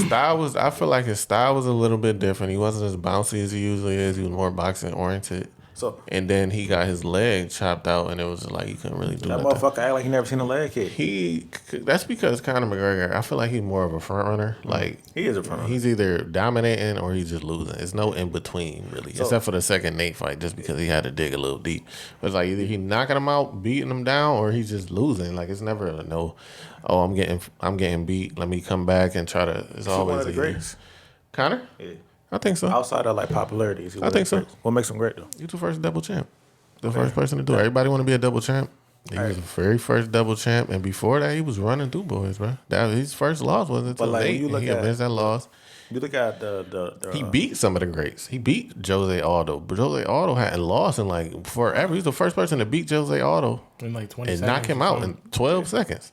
style was. I feel like his style was a little bit different. He wasn't as bouncy as he usually is. He was more boxing oriented. So And then he got his leg chopped out, and it was like he couldn't really do that nothing. motherfucker act like he never seen a leg kick. That's because Conor McGregor, I feel like he's more of a front runner. Like He is a front runner. He's either dominating or he's just losing. It's no in between really, except for the second Nate fight, just because he had to dig a little deep. But it's like either he knocking him out, beating him down, or he's just losing. Like it's never a no. Oh, I'm getting beat. Let me come back and try to. It's always one of the either- greats. Conor. Yeah. I think so. Outside of like popularity, is he I think so. great? What makes him great though? You the first double champ. The first person to do it. Everybody want to be a double champ. He was the very first double champ, and before that, he was running through boys, bro. That his first loss wasn't until But, like, when late. you look He at- advanced that loss. You look at the He beat some of the greats. He beat Jose Aldo, but Jose Aldo hadn't lost in like forever. He's the first person to beat Jose Aldo In like 20 and seconds. knock him out in 12 seconds.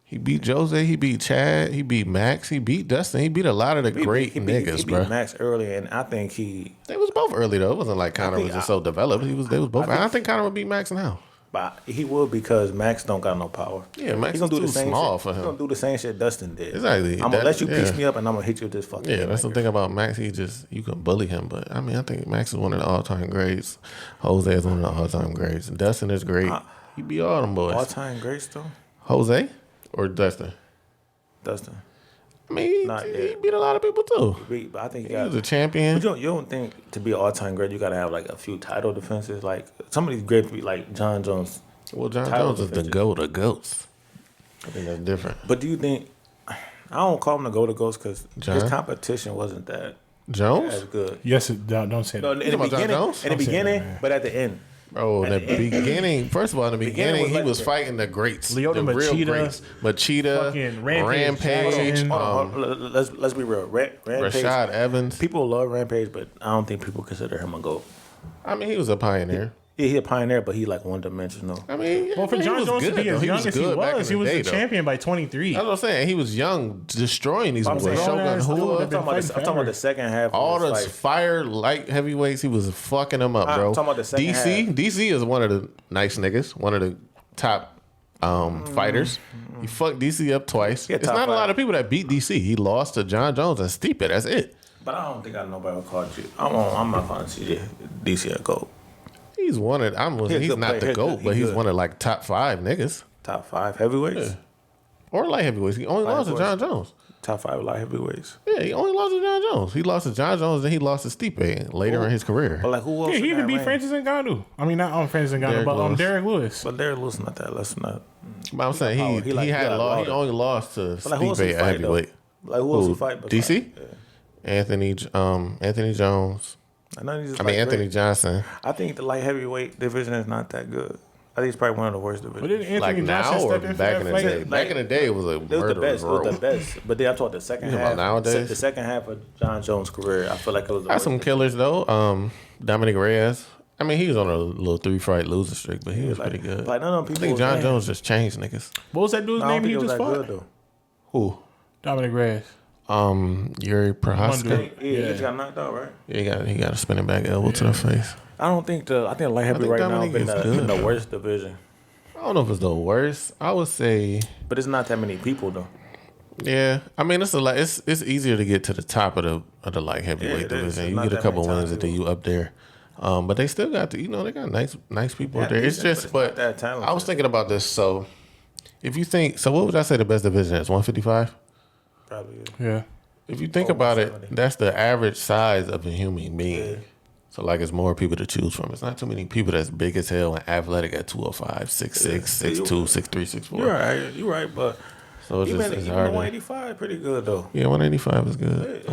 He beat Jose. He beat Chad. He beat Max. He beat Dustin. He beat a lot of the great niggas, he beat bro. Max early, and I think he. They was both early though. It wasn't like Conor was just so developed. They was both. I think Conor would beat Max now. But he would because Max don't got no power. Yeah, Max He gonna is do the too same small shit. for He him. gonna do the same shit Dustin did. Exactly. I'm gonna let you Yeah. piece me up, and I'm gonna hit you with this fucking. Yeah, that's the thing about Max. He just you can bully him, but I mean, I think Max is one of the all-time greats. Jose is one of the all-time greats. Dustin is great. He beat all them boys. All time greats though. Jose or Dustin? Dustin. I mean, Not he yet. beat a lot of people too. But I think He was a champion. But you don't think to be an all time great you gotta have like a few title defenses? Like some of these great people, like John Jones. Well, John title Jones is the defenses. GOAT of GOATs. I think that's different. But do you think? I don't call him the GOAT of GOATs because his John? competition wasn't that Jones? as good. Yes, don't say No, that. in the about John beginning, Jones? in the I'm saying beginning, that, man. but at the end. Bro, in the beginning, first of all, in the beginning, was he was legendary. fighting the greats. Lyoto the real Machida, greats. Machida, fucking Rampage, Rampage, Jackson. Hold on, let's be real. Rampage. Rashad Evans. People love Rampage, but I don't think people consider him a GOAT. I mean, he was a pioneer. Yeah, he's a pioneer, but he like one dimensional. I mean, Well, for he John was Jones to good, be though. as young as he good back in was, he was day, the though. champion by 23. That's what I'm saying. He was young, destroying these boys. saying, Shogun grown-ass dude Hua, that been I'm talking about the second half. all of the his fight. fire light heavyweights, he was fucking them up, I'm bro. talking about the second DC, half. DC is one of the nice niggas, one of the top fighters. He fucked DC up twice. Yeah, It's top not a lot five. of people that beat DC. He lost to John Jones and Stipe. That's it. But I don't think I know nobody will call you. I'm not calling CJ DC a GOAT. He's one of. He's a He's good not player. the He's GOAT, good. but He's he's good. one of like top 5 niggas Top 5 heavyweights. or light heavyweights. He only lost to John Jones. Top 5 light heavyweights. Yeah, he only lost to John Jones. He lost to John Jones, then he lost to Stipe later in his career. But like who else? Yeah, he in even that beat range? Francis Ngannou. I mean, not Francis Ngannou, Derek but Lewis. Derek Lewis. But they're losing not that. Let's not. But I'm saying Oh, he he had got lost. He Wilder. only lost to But like who else he Stipe at fight though? heavyweight. Like who else he fight? besides- DC? Yeah. Anthony Jones. And none of these is I mean like Anthony great. Johnson. I think the light heavyweight division is not that good. I think it's probably one of the worst But divisions. didn't Like Anthony now Johnson or step in for back that in the fight? day? Back in the day, it was a It was the murderer's best. It row. was the best. But then I'm talking the second You half. talking about nowadays? The second half of John Jones' career, I feel like it was the Got worst. some killers though. Dominic Reyes. I mean, he was on a little 3-fight losing streak, but he was pretty good. Like none of them I people. think was John bad. Jones just changed niggas. What was that dude's I don't name think he it was just that fought? good though. Who? Dominic Reyes. Yuri Prohaska. dude. Yeah, he Yeah. just got knocked out, right? Yeah, he got a spinning back elbow to the face. I don't think I think light heavy think right now Dominic been is the, good, in the though. worst division. I don't know if it's the worst. I would say, But it's not that many people though. yeah. I mean, it's a lot. It's easier to get to the top of the light heavyweight it is. division. It's You not get a that couple many wins, and then you up there. But they still got they got nice people Yeah, up there. It's decent, just, but it's but not that talented. I was thinking about this. So, if you think, what would I say the best division is? 155. Probably. Yeah. If you think about it, 170. that's the average size of a human being. So like, it's more people to choose from. It's not too many people that's big as hell and athletic at 205, 6'6", 6'2", 6'3", 6'4". You're right. You're right. But So it's even just it's even hard. 185 pretty good though. Yeah, 185 is good.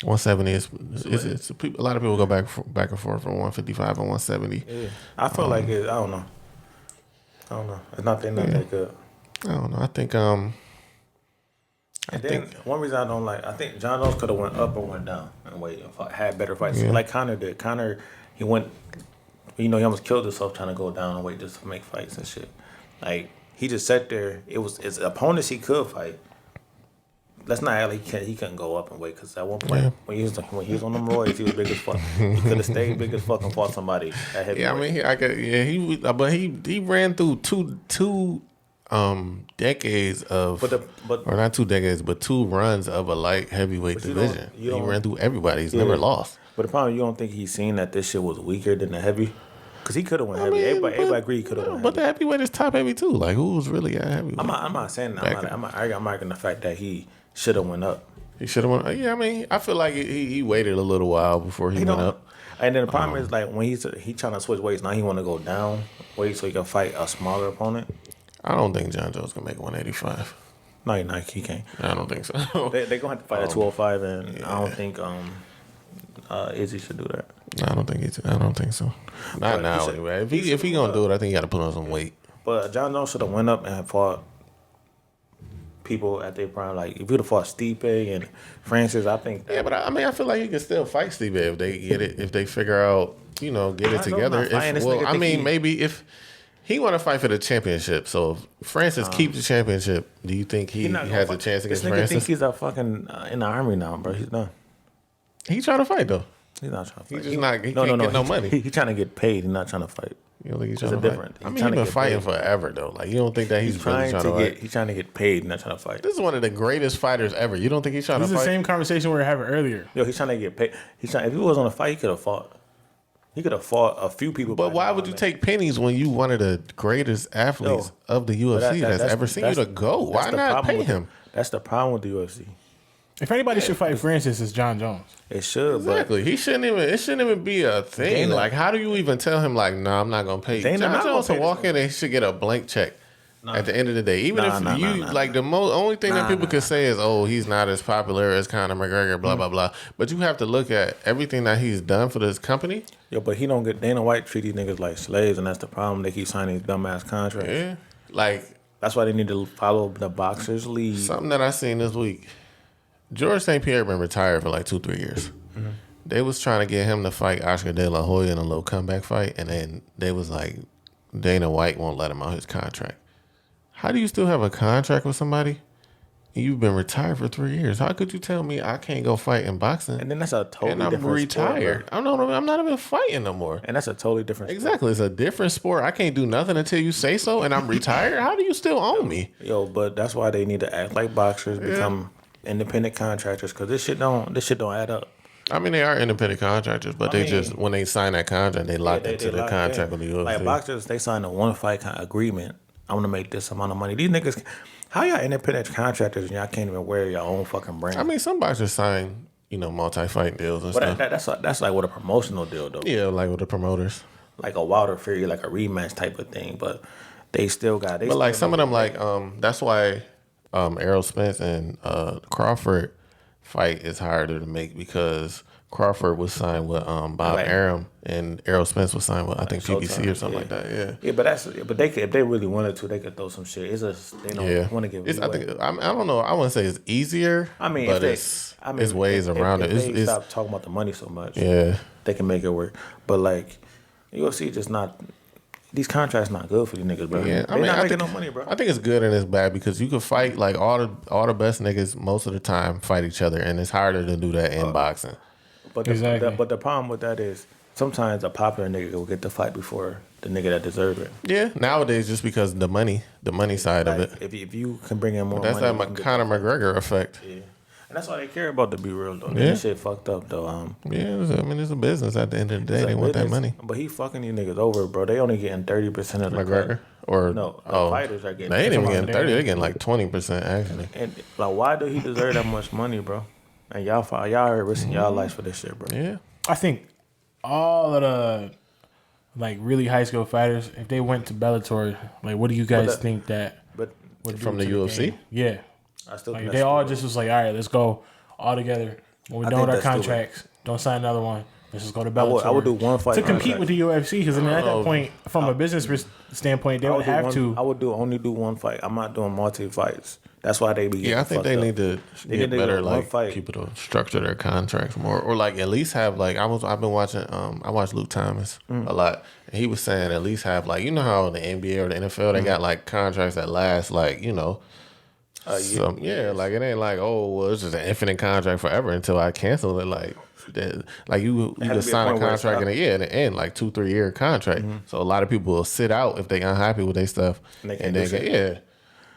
170 is a lot of people go back and forth from 155 and 170. Yeah, I feel like it. I don't know. It's not that good. I don't know. I think one reason I don't like, I think John Jones could have went up or went down and weight and had better fights. Yeah. Like Conor did. Conor, he went, he almost killed himself trying to go down and weight just to make fights and shit. Like, he just sat there. It was his opponents he could fight. Let's not act like he couldn't go up and weight, because at one point when he was on them roids, he was big as fuck. He could have stayed big as fuck and fought somebody at heavyweight. Yeah, I mean, he ran through two decades of, or not 2 decades, but 2 runs of a light heavyweight division. He ran through everybody. He's never lost. But the problem, you don't think he's seen that this shit was weaker than the heavy? Because he could have went heavy. Everybody agreed he could have went heavy. But the heavyweight is top heavy too. Like, who was really at heavyweight? I'm not saying that. I'm arguing the fact that he should have went up. He should have went. Yeah, I mean, I feel like he waited a little while before he went up. And then the problem is, like, when he trying to switch weights, now he want to go down weight so he can fight a smaller opponent. I don't think John Jones can make 185. No, he can't. I don't think so. They're gonna have to fight at 205, and I don't think Izzy should do that. No, I don't think so. Not now, anyway. If he gonna do it, I think he got to put on some weight. But John Jones should have went up and fought people at their prime. Like, if you'd have fought Stipe and Francis, I think. Yeah, but I feel like he can still fight Stipe if they get it. If they figure out, get it together. Maybe if he want to fight for the championship. So if Francis keeps the championship, do you think he has a chance against Francis? This nigga think he's a fucking in the army now, bro. He's done. He's trying to fight though. He's not trying to fight. He's just not. He can't get no money. He's trying to get paid. He's not trying to fight. You don't think he's trying to fight? I mean, he's been fighting forever though. Like, you don't think that he's really trying to fight? He's trying to get paid, not trying to fight. This is one of the greatest fighters ever. You don't think he's trying to fight? This is the same conversation we were having earlier. Yo, he's trying to get paid. If he was on a fight, he could have fought. He could have fought a few people. But why would you take pennies when you one of the greatest athletes of the UFC that's ever seen you to go? Why not pay him? That's the problem with the UFC. If anybody should fight Francis, it's John Jones. It should, exactly. It shouldn't even be a thing. Like, how do you even tell him, like, no, I'm not gonna pay you? John Jones to walk in and he should get a blank check at the end of the day. Even the only thing that people could say is, oh, he's not as popular as Conor McGregor, blah blah blah. But you have to look at everything that he's done for this company. Yo, but he don't get Dana White treat these niggas like slaves, and that's the problem. They keep signing these dumbass contracts. Yeah, like that's why they need to follow the boxers' lead. Something that I seen this week. George St. Pierre been retired for like 2-3 years. Mm-hmm. They was trying to get him to fight Oscar De La Hoya in a little comeback fight, and then they was like, Dana White won't let him out his contract. How do you still have a contract with somebody? You've been retired for 3 years. How could you tell me I can't go fight in boxing? And then that's a totally different sport. And I'm retired. I'm not even fighting no more. And that's a totally different sport. Exactly. It's a different sport. I can't do nothing until you say so, and I'm retired? How do you still own me? Yo, but that's why they need to act like boxers, become independent contractors, because this shit don't add up. I mean, they are independent contractors, but when they sign that contract, they locked into the contract with the UFC. Like boxers, they sign a one-fight agreement. I'm gonna make this amount of money. These niggas, how y'all independent contractors and y'all can't even wear your own fucking brand? I mean, some boxers sign, multi-fight deals and stuff. That's like with a promotional deal though. Yeah, like with the promoters, like a Wilder Fury, like a rematch type of thing. But they still got. But like some of them, like that's why Errol Spence and Crawford fight is harder to make, because Crawford was signed with Bob Arum, and Errol Spence was signed with, I think, PBC or something like that. Yeah. Yeah, but they could, if they really wanted to, they could throw some shit. It's just they don't want to give. I don't know. I wouldn't say it's easier. I mean, but it's ways around it. If they stop talking about the money so much, yeah, they can make it work. But like UFC, just not. These contracts not good for these niggas, bro. Yeah, they're not making no money, bro. I think it's good and it's bad, because you can fight like all the best niggas most of the time fight each other, and it's harder to do that in boxing. But the problem with that is sometimes a popular nigga will get the fight before the nigga that deserve it. Yeah, nowadays just because the money side of it. If you can bring in more money, that's that Conor McGregor effect. Yeah. And that's all they care about, to be real though. This shit fucked up though. It's a business at the end of the day. They want that money. But he fucking these niggas over, bro. They only getting 30% of the McGregor. Or no, fighters are getting. They ain't even getting 30. They're getting like 20% actually. And like, why do he deserve that much money, bro? And y'all are risking y'all lives for this shit, bro. Yeah, I think all of the like really high school fighters, if they went to Bellator, like, what do you guys think that? But from the UFC, yeah. I still like they all just was like, all right, let's go all together, What we're doing with our contracts. Don't sign another one. Let's just go to I Bellator. would do one fight to compete with the UFC, because at that point, from a business standpoint, they would have to. I would only do one fight. I'm not doing multi fights. That's why they be getting I think they need to get better, like people to structure their contracts more, or like at least have like I've been watching I watched Luke Thomas a lot, and he was saying at least have like, you know how the NBA or the NFL they got like contracts that last like, you know. Like it ain't like, oh well, it's just an infinite contract forever until I cancel it. Like you can sign a contract in the end, like 2-3 year contract. So a lot of people will sit out if they unhappy with their stuff, and then get.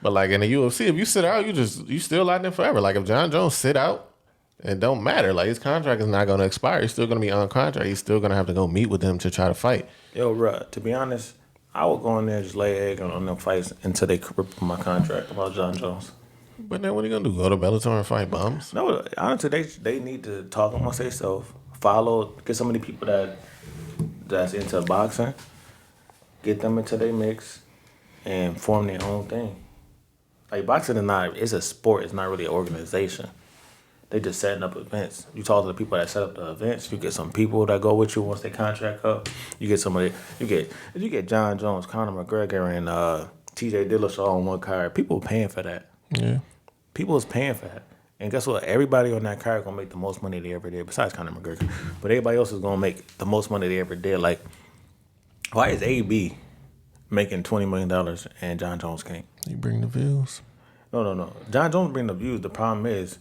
But like in the UFC, if you sit out, you still locked in forever. Like if John Jones sit out, it don't matter. Like his contract is not going to expire. He's still going to be on contract. He's still going to have to go meet with them to try to fight. Yo, bro, to be honest, I would go in there and just lay egg on them fights until they rip my contract about John Jones. But then what are you gonna do? Go to Bellator and fight bums? No, honestly, they need to talk amongst themselves. Get some of the people that's into boxing, get them into their mix, and form their own thing. Like boxing it's a sport. It's not really an organization. They just setting up events. You talk to the people that set up the events. You get some people that go with you once they contract up. You get somebody. You get John Jones, Conor McGregor, and T.J. Dillashaw on one card. People are paying for that. Yeah. People is paying for that. And guess what? Everybody on that card gonna make the most money they ever did, besides Conor McGregor. But everybody else is gonna make the most money they ever did. Like, why is AB making $20 million and John Jones can't? You bring the views. No. John Jones bring the views. The problem is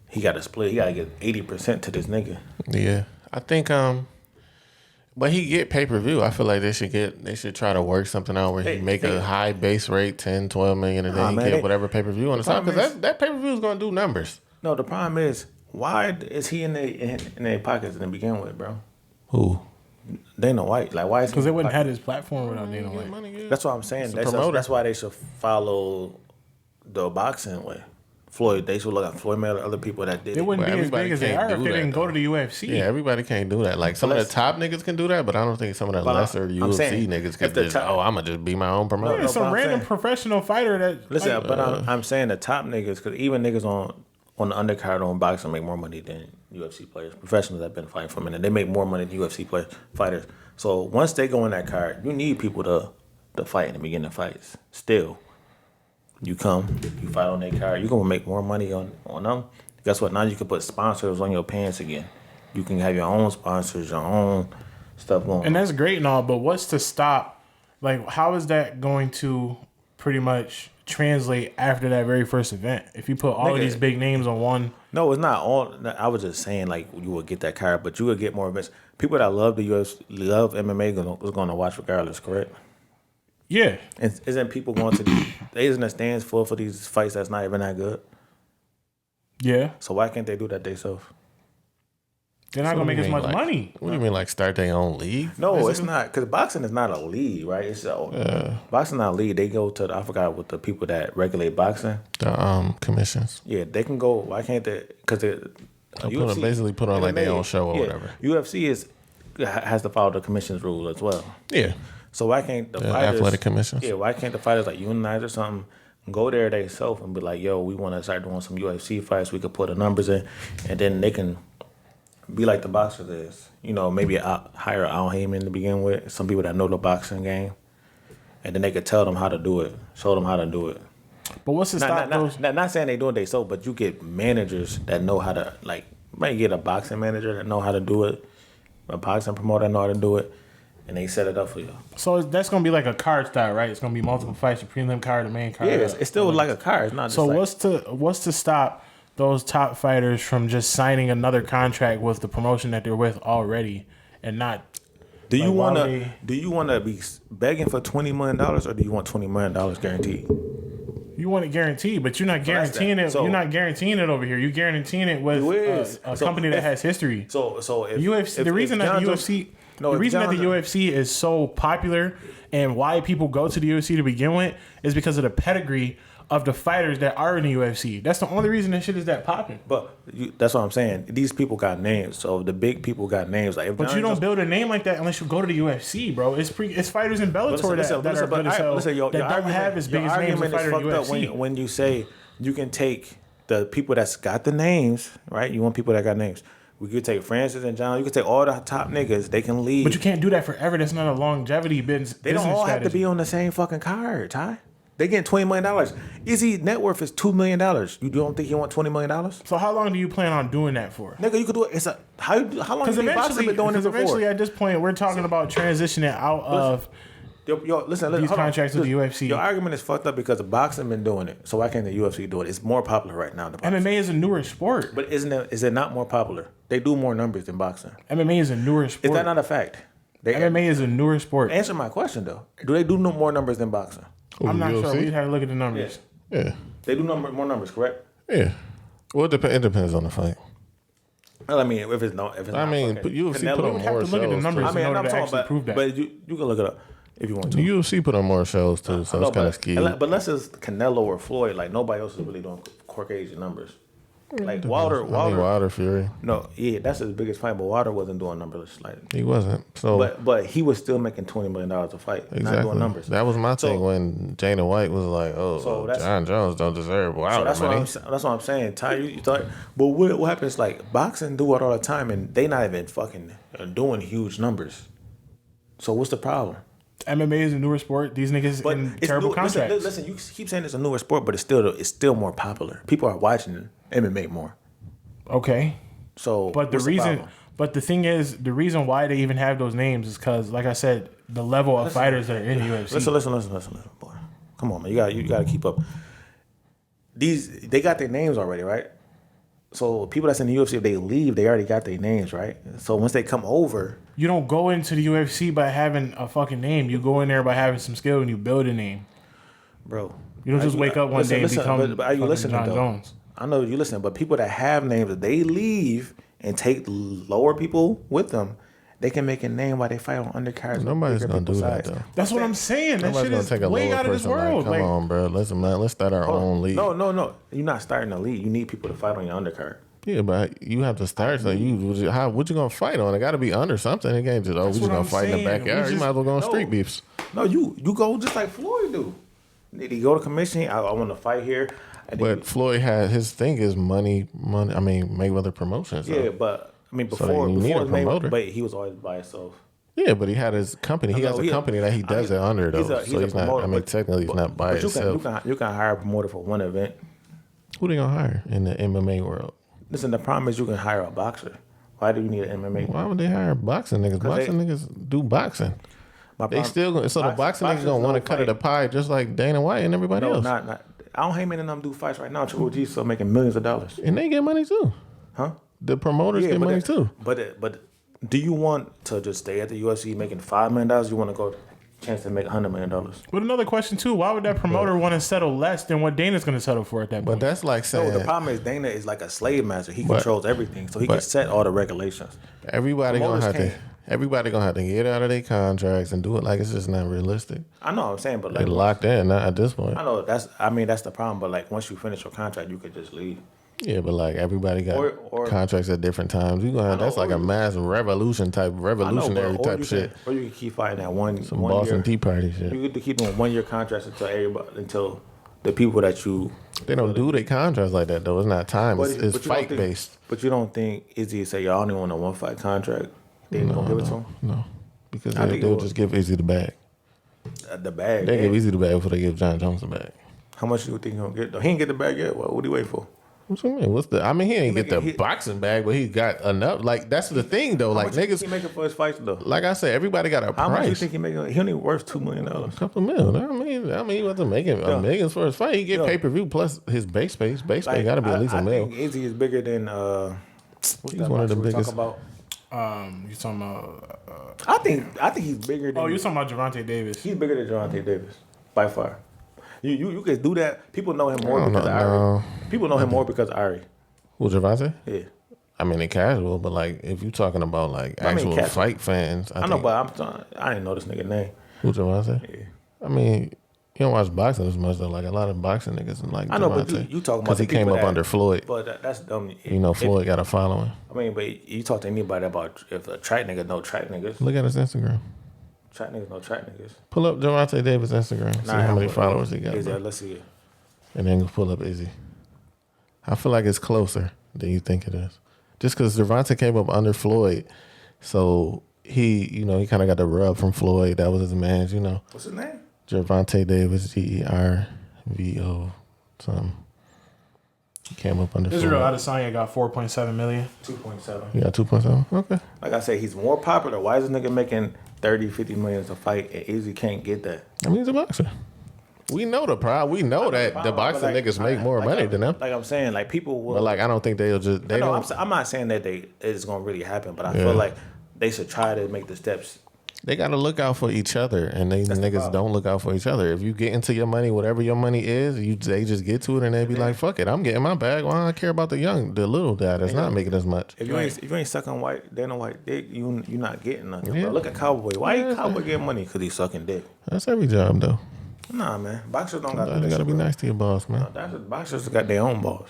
he got to split. He got to get 80% to this nigga. Yeah, I think but he get pay-per-view. I feel like they should try to work something out where he make a high base rate, 10, 12 million, and then he get whatever pay-per-view on the side, because that pay-per-view is going to do numbers. No, the problem is, why is he in their pockets to begin with, bro? Who? Dana White. Like, why is he? Because they wouldn't have his platform without Dana White. Money, That's what I'm saying. That's why they should follow the boxing way. Floyd, they should look at Floyd Mayweather, other people that did it. They wouldn't be as big as they are if they didn't go to the UFC. Yeah, everybody can't do that. Like some of the top niggas can do that, but I don't think some of the lesser UFC niggas can just, I'm going to just be my own promoter. It's a random professional fighter that... Listen, but I'm saying the top niggas, because even niggas on the undercard on boxing make more money than UFC players. Professionals that have been fighting for a minute, they make more money than UFC fighters. So once they go in that card, you need people to fight in the beginning of fights. Still. You come, you fight on their card, you're going to make more money on them. Guess what? Now you can put sponsors on your pants again. You can have your own sponsors, your own stuff going on. And that's great and all, but what's to stop? Like, how is that going to pretty much translate after that very first event? If you put all of these big names on one... No, it's not all... I was just saying, like, you would get that card, but you would get more events. People that love the UFC, love MMA, was going to watch regardless, correct? Yeah. Isn't people going to they isn't the stands full for these fights that's not even that good? Yeah. So why can't they do that themselves? They're not going to make as much money. What do you mean, like start their own league? No, it's not. Because boxing is not a league, right? Boxing not a league. They go to, I forgot what the people that regulate boxing. The commissions. Yeah, they can go. Why can't they? Because basically put on like their own show or whatever. UFC has to follow the commission's rule as well. Yeah. So why can't the fighters, athletic commissions? Yeah, why can't the fighters like unionize or something, go there themselves and be like, yo, we want to start doing some UFC fights. We could put the numbers in, and then they can be like the boxers is. You know, maybe hire Al Heyman to begin with, some people that know the boxing game, and then they could tell them how to do it, show them how to do it. But what's the stop those? Not saying they do it themselves, but you get managers that know how to, like, you might get a boxing manager that know how to do it, a boxing promoter that know how to do it, and they set it up for you. So that's going to be like a card style, right? It's going to be multiple fights, the prelim card, the main card. Yeah, it's still like a card. It's not just so what's to stop those top fighters from just signing another contract with the promotion that they're with already and not... Do you want to be begging for $20 million or do you want $20 million guaranteed? You want it guaranteed, but you're not guaranteeing it. You're not guaranteeing it over here. You're guaranteeing it with a company that has history. So if UFC, the reason that the UFC is so popular and why people go to the UFC to begin with is because of the pedigree of the fighters that are in the UFC. That's the only reason that shit is that popping. But that's what I'm saying. These people got names. So the big people got names. Like, but you don't build a name like that unless you go to the UFC, bro. It's fighters in Bellator that are good as hell that don't have as big as names as fighter in UFC. When you say you can take the people that's got the names, right? You want people that got names. We could take Francis and John. You could take all the top niggas. They can leave. But you can't do that forever. That's not a longevity business. They don't all have to be on the same fucking card, Ty. They getting $20 million. Izzy net worth is $2 million. You don't think he want $20 million? So how long do you plan on doing that for? Nigga, you could do it. It's a how long have you been doing it before? Eventually, at this point, we're talking about transitioning out of listen, these contracts with the UFC. Your argument is fucked up because the boxing been doing it. So why can't the UFC do it? It's more popular right now. MMA is a newer sport. But is it not more popular? They do more numbers than boxing. MMA is a newer sport. Is that not a fact? MMA is a newer sport. Answer my question though. Do they do more numbers than boxing? I'm not sure. We have to look at the numbers. Yeah. They do more numbers, correct? Yeah. Well, it depends on the fight. Well, I mean, if it's not, I mean, but UFC put on more shows. Look at the numbers. I mean, in order I'm to talking actually about, prove that. but you can look it up if you want to. The UFC put on more shows too, so it's kind of skewed. But unless it's Canelo or Floyd, like nobody else is really doing Caucasian numbers. Like Wilder Fury. No, yeah, that's his biggest fight, but Wilder wasn't doing numbers. Like he wasn't. So, but he was still making $20 million a fight, exactly. not doing numbers. That was my thing when Dana White was like, "Oh, John Jones don't deserve Wilder money." That's what I'm saying. Ty, you thought, but what happens? Like boxing do it all the time, and they not even fucking doing huge numbers. So what's the problem? MMA is a newer sport. These niggas in terrible contracts. Listen, you keep saying it's a newer sport, but it's still more popular. People are watching MMA more. Okay. So, but the thing is, the reason why they even have those names is because, like I said, the level of fighters that are in the UFC. Listen, boy. Come on, man. You got to keep up. They got their names already, right? So people that's in the UFC, if they leave, they already got their names, right? So once they come over, you don't go into the UFC by having a fucking name. You go in there by having some skill and you build a name, bro. You don't just wake up one day and become but are you listening, John though? Jones. I know you listen, but people that have names, if they leave and take lower people with them, they can make a name while they fight on undercards. Nobody's gonna do that though. That's what I'm saying. That shit is take a way lower out of this person. world. Come on, bro. Listen, man. Let's start our own league. No. You're not starting a league. You need people to fight on your undercard. Yeah, but you have to start. So what you gonna fight on? It got to be under something. It can't just we just gonna fight in the backyard. You might as well go on street beefs. No, you go just like Floyd do. He go to commission. I want to fight here. But Floyd had his thing is money. I mean, Mayweather Promotions. So. Yeah, but I mean before Mayweather, but he was always by himself. Yeah, but he had his company. He has a company that he does it under though. So he's not. I mean, technically, he's not by himself. You can hire a promoter for one event. Who they gonna hire in the MMA world? Listen, the problem is you can hire a boxer. Why do you need an MMA? Why would they hire boxing niggas? Boxing niggas do boxing. They still the boxing niggas gonna want to cut it a pie just like Dana White and everybody else. No, not. I don't hate many of them do fights right now. Triple G still making millions of dollars, and they get money too. Huh? The promoters get money too. But do you want to just stay at the UFC making $5 million? You want to go chance to make $100 million? But another question too: why would that promoter want to settle less than what Dana's going to settle for at that point? But that's like saying the problem is Dana is like a slave master. He controls everything, so he can set all the regulations. Everybody gonna have to get out of their contracts and do it like it's just not realistic. I know what I'm saying, but they locked in not at this point. I know that's the problem. But like once you finish your contract, you could just leave. Yeah, but like everybody got contracts at different times. You gonna have that's like a mass revolutionary type shit. Or you can keep fighting that one Boston Tea Party shit. You could keep doing 1 year contracts until the people that you. They don't do their contracts like that though. It's not time. It's fight based. But you don't think Izzy say y'all only want a 1 fight contract? They ain't gonna give it to him. No, because they'll just give Izzy the bag. The bag. They give Izzy the bag before they give John Jones the bag. How much do you think he's gonna get? Though? He ain't get the bag yet. What do you wait for? What you mean? He ain't get the boxing bag, but he got enough. Like that's the thing though. Like niggas, he making for his fights though. Like I said, everybody got a price. How much you think he making? He only worth $2 million. A couple mil. I mean, he wasn't making millions for his fight. He get pay per view plus his base pay. Base pay got to be at least a mil. I think Izzy is bigger than. He's one of the biggest. You talking about? I think he's bigger than. Oh, you talking about Gervonta Davis? He's bigger than Gervonta Davis by far. You could do that. People know him more because of Ari. People know him more because of Ari. Who, Gervonta? Yeah. I mean, in casual, but like if you talking about like actual fight fans, I know, but I didn't know this nigga name. Who, Gervonta? Yeah. I mean, you don't watch boxing as much though. Like a lot of boxing niggas and like I know, but you talking about because he came up under Floyd. But that's dumb. Floyd got a following. I mean, but you talk to anybody about if a track nigga know track niggas. Look at his Instagram. Track niggas know track niggas. Pull up Gervonta Davis' Instagram. See how many followers he got. Let's see it. And then pull up Izzy. I feel like it's closer than you think it is. Just because Gervonta came up under Floyd, so he kind of got the rub from Floyd. That was his man's, What's his name? Gervonta Davis, Gervo something. He came up under Israel Floyd. Adesanya got $4.7 million. 2.7. You got 2.7? Okay. Like I said, he's more popular. Why is this nigga making 30, 50 million to fight and Izzy can't get that? I mean, he's a boxer. We know the problem. We know that the boxing niggas make more money than them. Like I'm saying, like people will. But like, I don't think they'll just. They don't. I'm not saying that it's gonna really happen, but I feel like they should try to make the steps. They got to look out for each other, and they niggas don't look out for each other. If you get into your money, whatever your money is, they just get to it, and they be like, "Fuck it, I'm getting my bag. Why I care about the little guy that's not making as much?" If you ain't sucking Dana White dick, you not getting nothing. Bro. Look at Cowboy. Why Cowboy getting money? Because he's sucking dick. That's every job though. Nah, man. Boxers don't got that. You gotta be nice to your boss, man. Boxers got their own boss.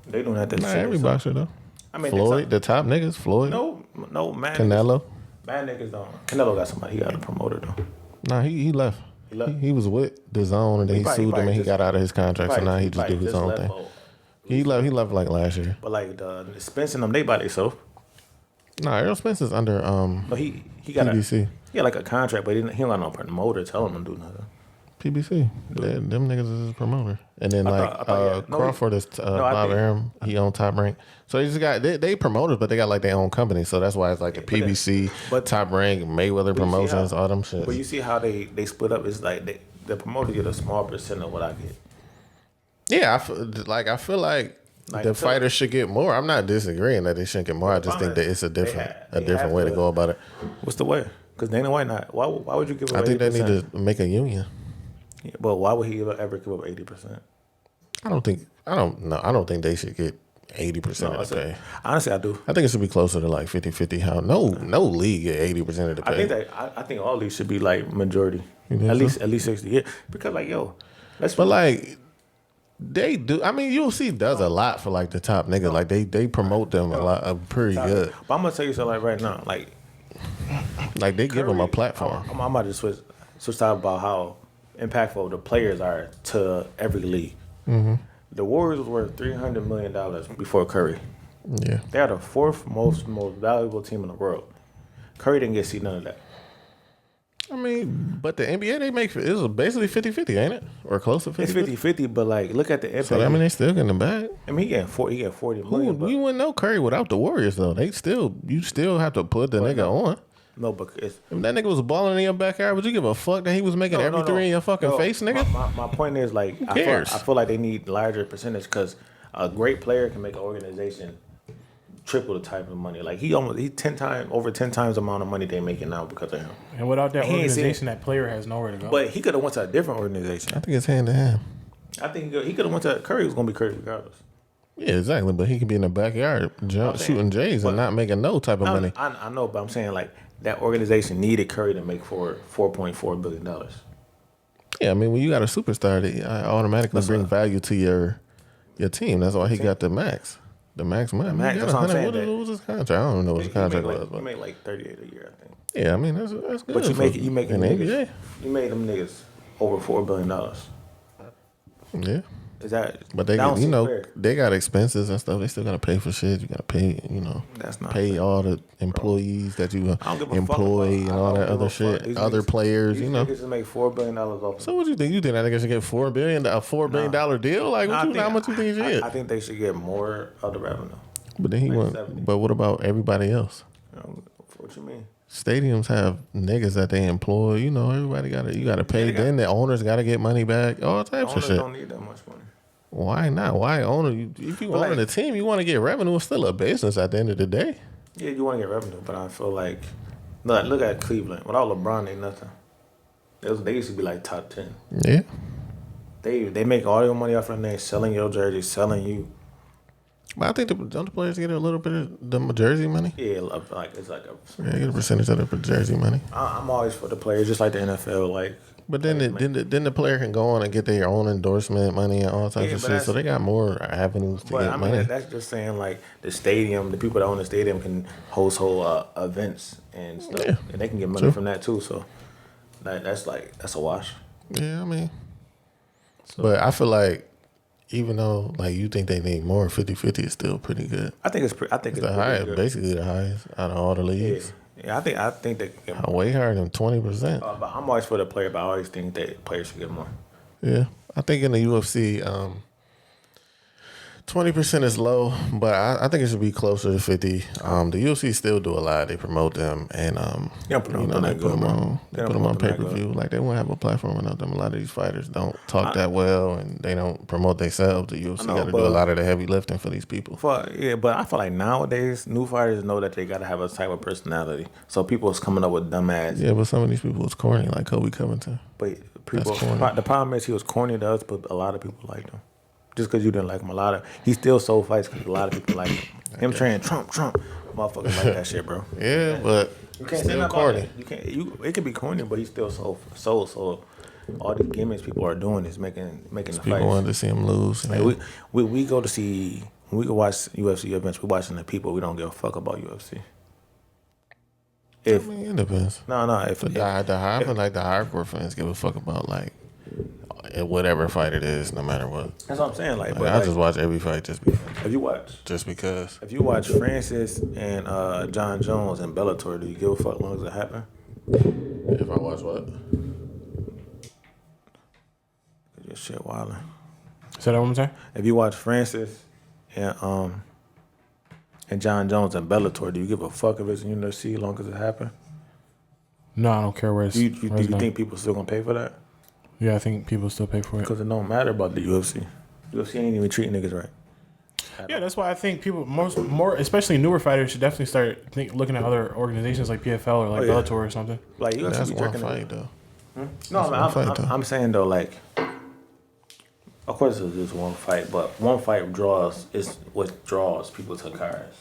They don't have that. Not every boxer though. I mean, Floyd, the top niggas, Floyd. No, man. Canelo. Bad niggas don't. Canelo got somebody. He got a promoter though. Nah, he left. He was with the Zone, and then he sued them, and he got out of his contract. So now he just do his own thing. He left like last year. But like the Spence and them, they by themselves. Nah, Errol Spence is under No, he got PBC. He got like a contract, but he don't got no promoter telling him to do nothing. PBC. Them niggas is his promoter. And then Crawford is Bob Arum. He on Top Rank. So they just got they promoters, but they got like their own company. So that's why it's like a PBC, Top Rank, Mayweather Promotions, all them shit. But you see how they split up? It's like the promoter get a small percent of what I get. Yeah, I feel like the fighters should get more. I'm not disagreeing that they shouldn't get more. I just think that it's a different way to go about it. What's the way? Because Dana White not. Why would you give? I think 80%? They need to make a union. Yeah, but why would he ever give up 80%? I don't think they should get 80% of the pay. Honestly, I do. I think it should be closer to like 50-50. How no league get 80% of the pay. I think all leagues should be like majority. At least 60. Yeah, because like they do. I mean, UFC does a lot for like the top niggas. Like they promote them a lot, pretty good. But I'm gonna tell you something like right now, like they give them a platform. I'm about to switch talk about how impactful the players are to every league. Mm-hmm. The Warriors were $300 million before Curry. Yeah, they are the fourth most valuable team in the world. Curry didn't get to see none of that. I mean, but the NBA they make it was basically 50-50, ain't it? Or close to 50-50? It's 50-50, but like look at the impact. So I mean they still getting the bag. I mean he get 40 million. You wouldn't know Curry without the Warriors though. You still have to put the nigga on. No, but if that nigga was balling in your backyard, would you give a fuck that he was making every three in your fucking face, nigga? My point is like I feel like they need larger percentage because a great player can make an organization triple the type of money. Like he over 10 times the amount of money they making now because of him. And without that organization, that player has nowhere to go. But he could have went to a different organization. I think it's hand to hand. I think he could have went to Curry. Was gonna be Curry regardless. Yeah, exactly. But he could be in the backyard shooting J's and not making no type of money. I know, but I'm saying like that organization needed Curry to make $4.4 billion. Yeah, I mean when you got a superstar, they automatically bring value to your team. That's why he got the max. The max money. That's what I'm saying. What was his contract? I don't know what his contract was. He made like 38 a year, I think. Yeah, I mean that's good. But you make in the NBA. You made them niggas over $4 billion. Yeah. Is that? But they they got expenses and stuff. They still gotta pay for shit. You gotta pay, That's not pay all the employees that you employ and all that other shit. Other players, these niggas just make $4 billion off. So what you think? You think that nigga should get $4 billion deal? Like how much you think he should get? I think they should get more of the revenue. But then he went. 70. But what about everybody else? What you mean? Stadiums have niggas that they employ. Everybody you gotta pay. Then the owners gotta get money back. All types of shit. Don't need that much money. Why not? Why own it? If you own the team, you want to get revenue. It's still a business at the end of the day. Yeah, you want to get revenue, but I feel like look at Cleveland. Without LeBron, they nothing. They used to be like top 10. Yeah. They make all your money off of them. Selling your jersey, selling you. But I think don't the players get a little bit of the jersey money? Yeah, like it's like get a percentage of the jersey money. I'm always for the players, just like the NFL. Like, but then the player can go on and get their own endorsement money and all types of shit. So they got more avenues to get money. That's just saying like the stadium, the people that own the stadium can host whole events and stuff, and they can get money from that too. So that's a wash. Yeah, I mean, but I feel like even though like you think they need more, 50-50 is still pretty good. I think it's The pretty highest, good. basically the highest out of all the Yeah. leagues. Yeah, I think they can get more. Way higher than 20%. But I'm always for the player, but I always think that players should get more. Yeah, I think in the UFC, 20% is low, but I think it should be closer to 50. The UFC still do a lot. They promote them, and Yeah, put them you know, on they that put good, them bro. on. They They don't put them on promote them pay that per good. view. Like they won't have a platform without them. A lot of these fighters don't talk that well, and they don't promote themselves. The UFC know, got to do but- a lot of the heavy lifting for these people. But I feel like nowadays new fighters know that they gotta have a type of personality. So people is coming up with dumbass. Yeah, but some of these people is corny, like Kobe Covington. But people, corny. the problem is he was corny to us, but a lot of people liked him. Just because you didn't like him, he still sold fights because a lot of people like him. Him training Trump, motherfuckers like that shit, bro. Yeah, but You can't say still nothing corny. about it. You can't. It could be corny, but he still sold. So all these gimmicks people are doing is making the People fights. wanted to see him lose. Like we go to see when we go watch UFC events. We watching the people. We don't give a fuck about UFC. I mean, it depends. No. I feel like the hardcore fans give a fuck about like whatever fight it is, no matter what. That's what I'm saying. Like, Like, I just watch every fight just if you because. Francis and John Jones and Bellator, do you give a fuck as long as it happen? If I watch what? Your shit wildin'. Say that one more time. If you watch Francis and John Jones and Bellator, do you give a fuck if it's in UFC as long as it happen? No, I don't care where it's. Do you where it's done. think people still gonna pay for that? Yeah, I think people still pay for it. Because it don't matter about the UFC. UFC ain't even treating niggas right. Yeah, that's why I think people more especially newer fighters should definitely start looking at other organizations like PFL or like Bellator or something. Like UFC That's be one jerking fight though. No, one I'm saying though, like, of course it's just one fight, but one fight is what draws people to cars.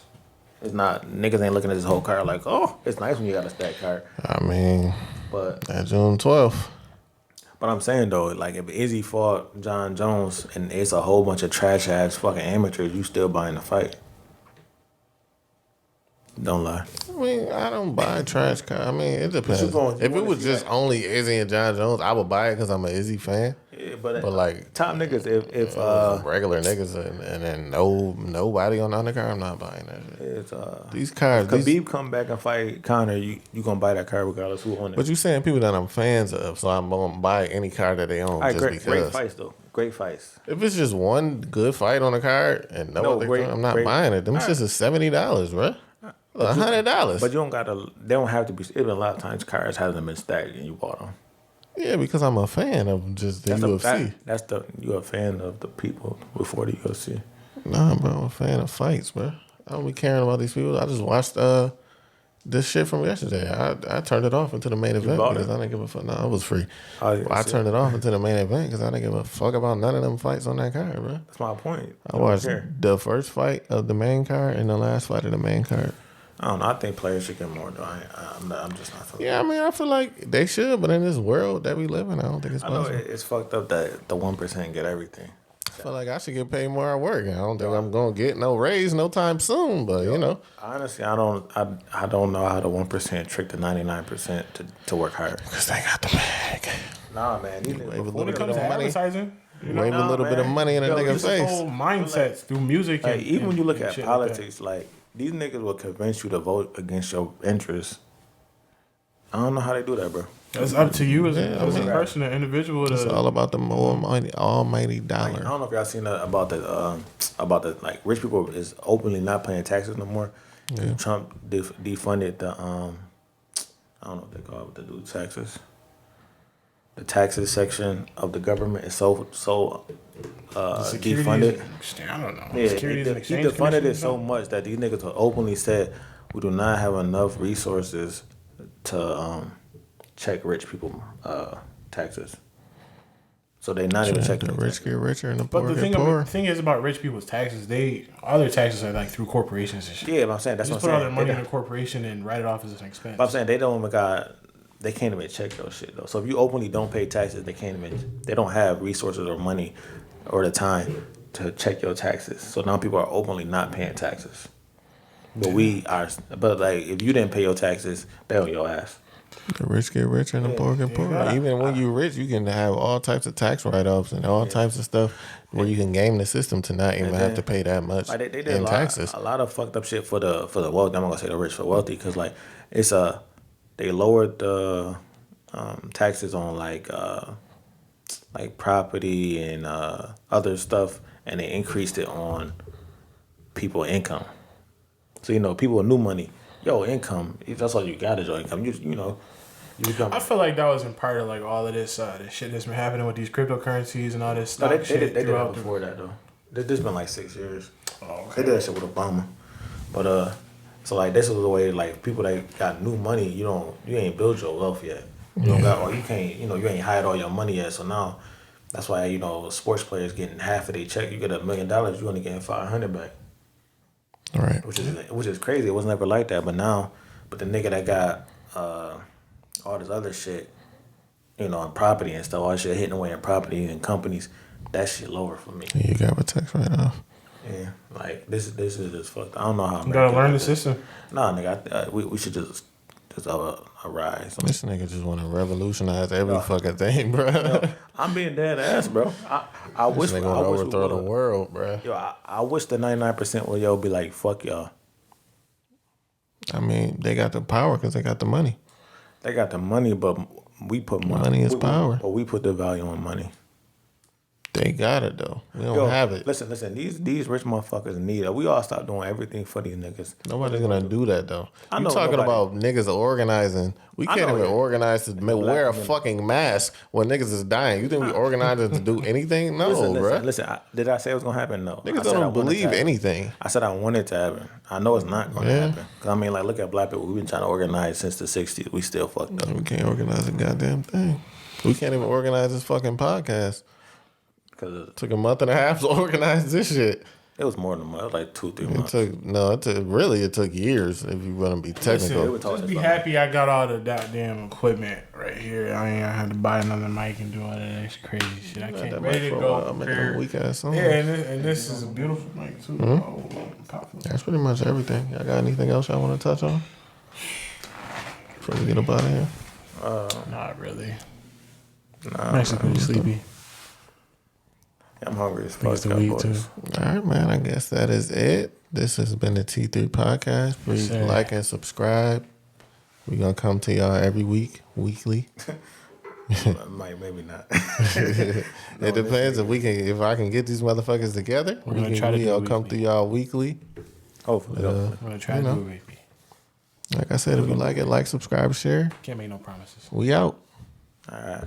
It's not niggas ain't looking at this whole card like, oh, it's nice when you got a stack card. I mean, But that June 12th. I'm saying though, like if Izzy fought John Jones and it's a whole bunch of trash ass fucking amateurs, you still buying the fight. Don't lie. I mean, I don't buy trash car. I mean, it depends. you If it wanna was see just only Izzy and John Jones, I would buy it because I'm an Izzy fan. Yeah, But like top niggas, if regular niggas and then nobody on the undercard, I'm not buying that shit. it's These cars, Khabib come back and fight Conor, you gonna buy that card regardless who on it. but you saying people that I'm fans of, so I'm gonna buy any card that they own All right, just great because. fights though. Great fights. If it's just one good fight on the card and no other great- card, I'm not great- buying it. Them shits is $70, bro. $100. But you don't gotta. They don't have to be. Even a lot of times, cards hasn't been stacked and you bought them. Yeah, because I'm a fan of just the UFC. You're a fan of the people before the UFC. Nah, bro, I'm a fan of fights, bro. I don't be caring about these people. I just watched this shit from yesterday. I turned it off into the main event bought because it? I didn't give a fuck. No, it was free. Oh, yeah, But I shit. turned it off into the main event because I didn't give a fuck about none of them fights on that card, bro. That's my point. I watched the first fight of the main card and the last fight of the main card. I don't know. I think players should get more though. I'm just not. Feeling Yeah, I mean, I feel like they should, but in this world that we live in, I don't think it's I know possible. it's fucked up that the 1% get everything. I feel like I should get paid more at work. I don't think I'm gonna get no raise no time soon, but you know. Honestly, I don't know how the 1% trick the 99% to work hard. Because they got the bag. Nah, man. These niggas Wave a before When little it they comes bit to of money. advertising, you know, Wave a little bit of man. money in a Yo, nigga's it's this face. whole mindset through music. Like, even when you look and at shit like that. politics, like these niggas will convince you to vote against your interests. I don't know how they do that, bro. It's up to you as a I mean, person, an individual. It's all about the almighty I dollar. don't know if y'all seen that about the like rich people is openly not paying taxes no more. Trump defunded the I don't know what they call it, the do taxes. The taxes section of the government is so defunded. I don't know. Yeah, Securities and he Exchange defunded Commission or it so something? much that these niggas openly said we do not have enough resources to check rich people taxes. So they not even checking The the rich get richer and the But poor the get poorer. thing is about rich people's taxes, all their taxes are like through corporations and shit. Yeah, but I'm saying that's Just what put I'm all their saying. money They in a corporation and write it off as an expense. But I'm saying they can't even check your shit though. So if you openly don't pay taxes, they don't have resources or money or the time to check your taxes. So now people are openly not paying taxes. But like if you didn't pay your taxes, they on your ass. The rich get richer and the poor get poorer. Even when you rich, you can have all types of tax write-offs and all types of stuff where you can game the system to not even have to pay that much Like they did in taxes. a lot of fucked up shit for the wealthy. I'm not gonna say the rich for wealthy because like it's they lowered the taxes on like property and other stuff, and they increased it on people income. So people with new money, income. That's all you got is your income. You know. I feel like that was in part of like all of this shit that's been happening with these cryptocurrencies and all this stuff. No, they did that before that though. This been like 6 years. Oh, okay. They did that shit with Obama, but so like this was the way like people that got new money, you ain't build your wealth yet. You don't got or you can't you ain't hired all your money yet. So now that's why sports players getting half of their check. You get $1 million, you only getting $500 back. Right. Which is crazy. It was never like that, but the nigga that got all this other shit, and property and stuff, all that shit hitting away in property and companies, that shit lower for me. You got a tax write-off. Yeah, like this is just fucked. I don't know how. You gotta learn the system. Nah, nigga, we should just rise. This nigga just want to revolutionize every fucking thing, bro. I'm being dead ass, bro. I wish This nigga want to overthrow the world, bro. I wish the 99% will be like, fuck y'all. I mean, they got the power because they got the money. They got the money, but we put money. Money is power. But we put the value on money. They got it though. We don't have it. Listen. These rich motherfuckers need it. We all stop doing everything for these niggas. Nobody's gonna do that though. I You know talking nobody. about niggas organizing? We can't even organize to wear a fucking mask when niggas is dying. You think we organized to do anything? No, bro. Listen. Did I say it was gonna happen? No. Niggas I said I don't wanted believe to happen. anything. I said I wanted to happen. I know it's not gonna happen. Cause I mean, like, look at black people. We've been trying to organize since the '60s. We still fucked up. We can't organize a goddamn thing. We can't even organize this fucking podcast. Cause Took a month and a half to organize this shit. it was more than a month, like 2-3 months. It took years if you want to be technical. Just be happy I got all the goddamn equipment right here. I ain't had to buy another mic and do all that crazy shit. I can't ready to go. Weak ass song. Yeah, and this is a beautiful mic too. That's pretty much everything. Y'all got anything else y'all want to touch on before we get up out of here? Not really. Nah, I'm actually pretty sleepy. I'm hungry as fuck. It's the week too. All right, man. I guess that is it. This has been the T3 podcast. Please like and subscribe. We're going to come to y'all every week, weekly. Maybe not. It depends if I can get these motherfuckers together. We're going to try to do it come to y'all weekly. Hopefully. We're going to try to do it weekly. Like I said, if you like it, subscribe, share. Can't make no promises. We out. All right.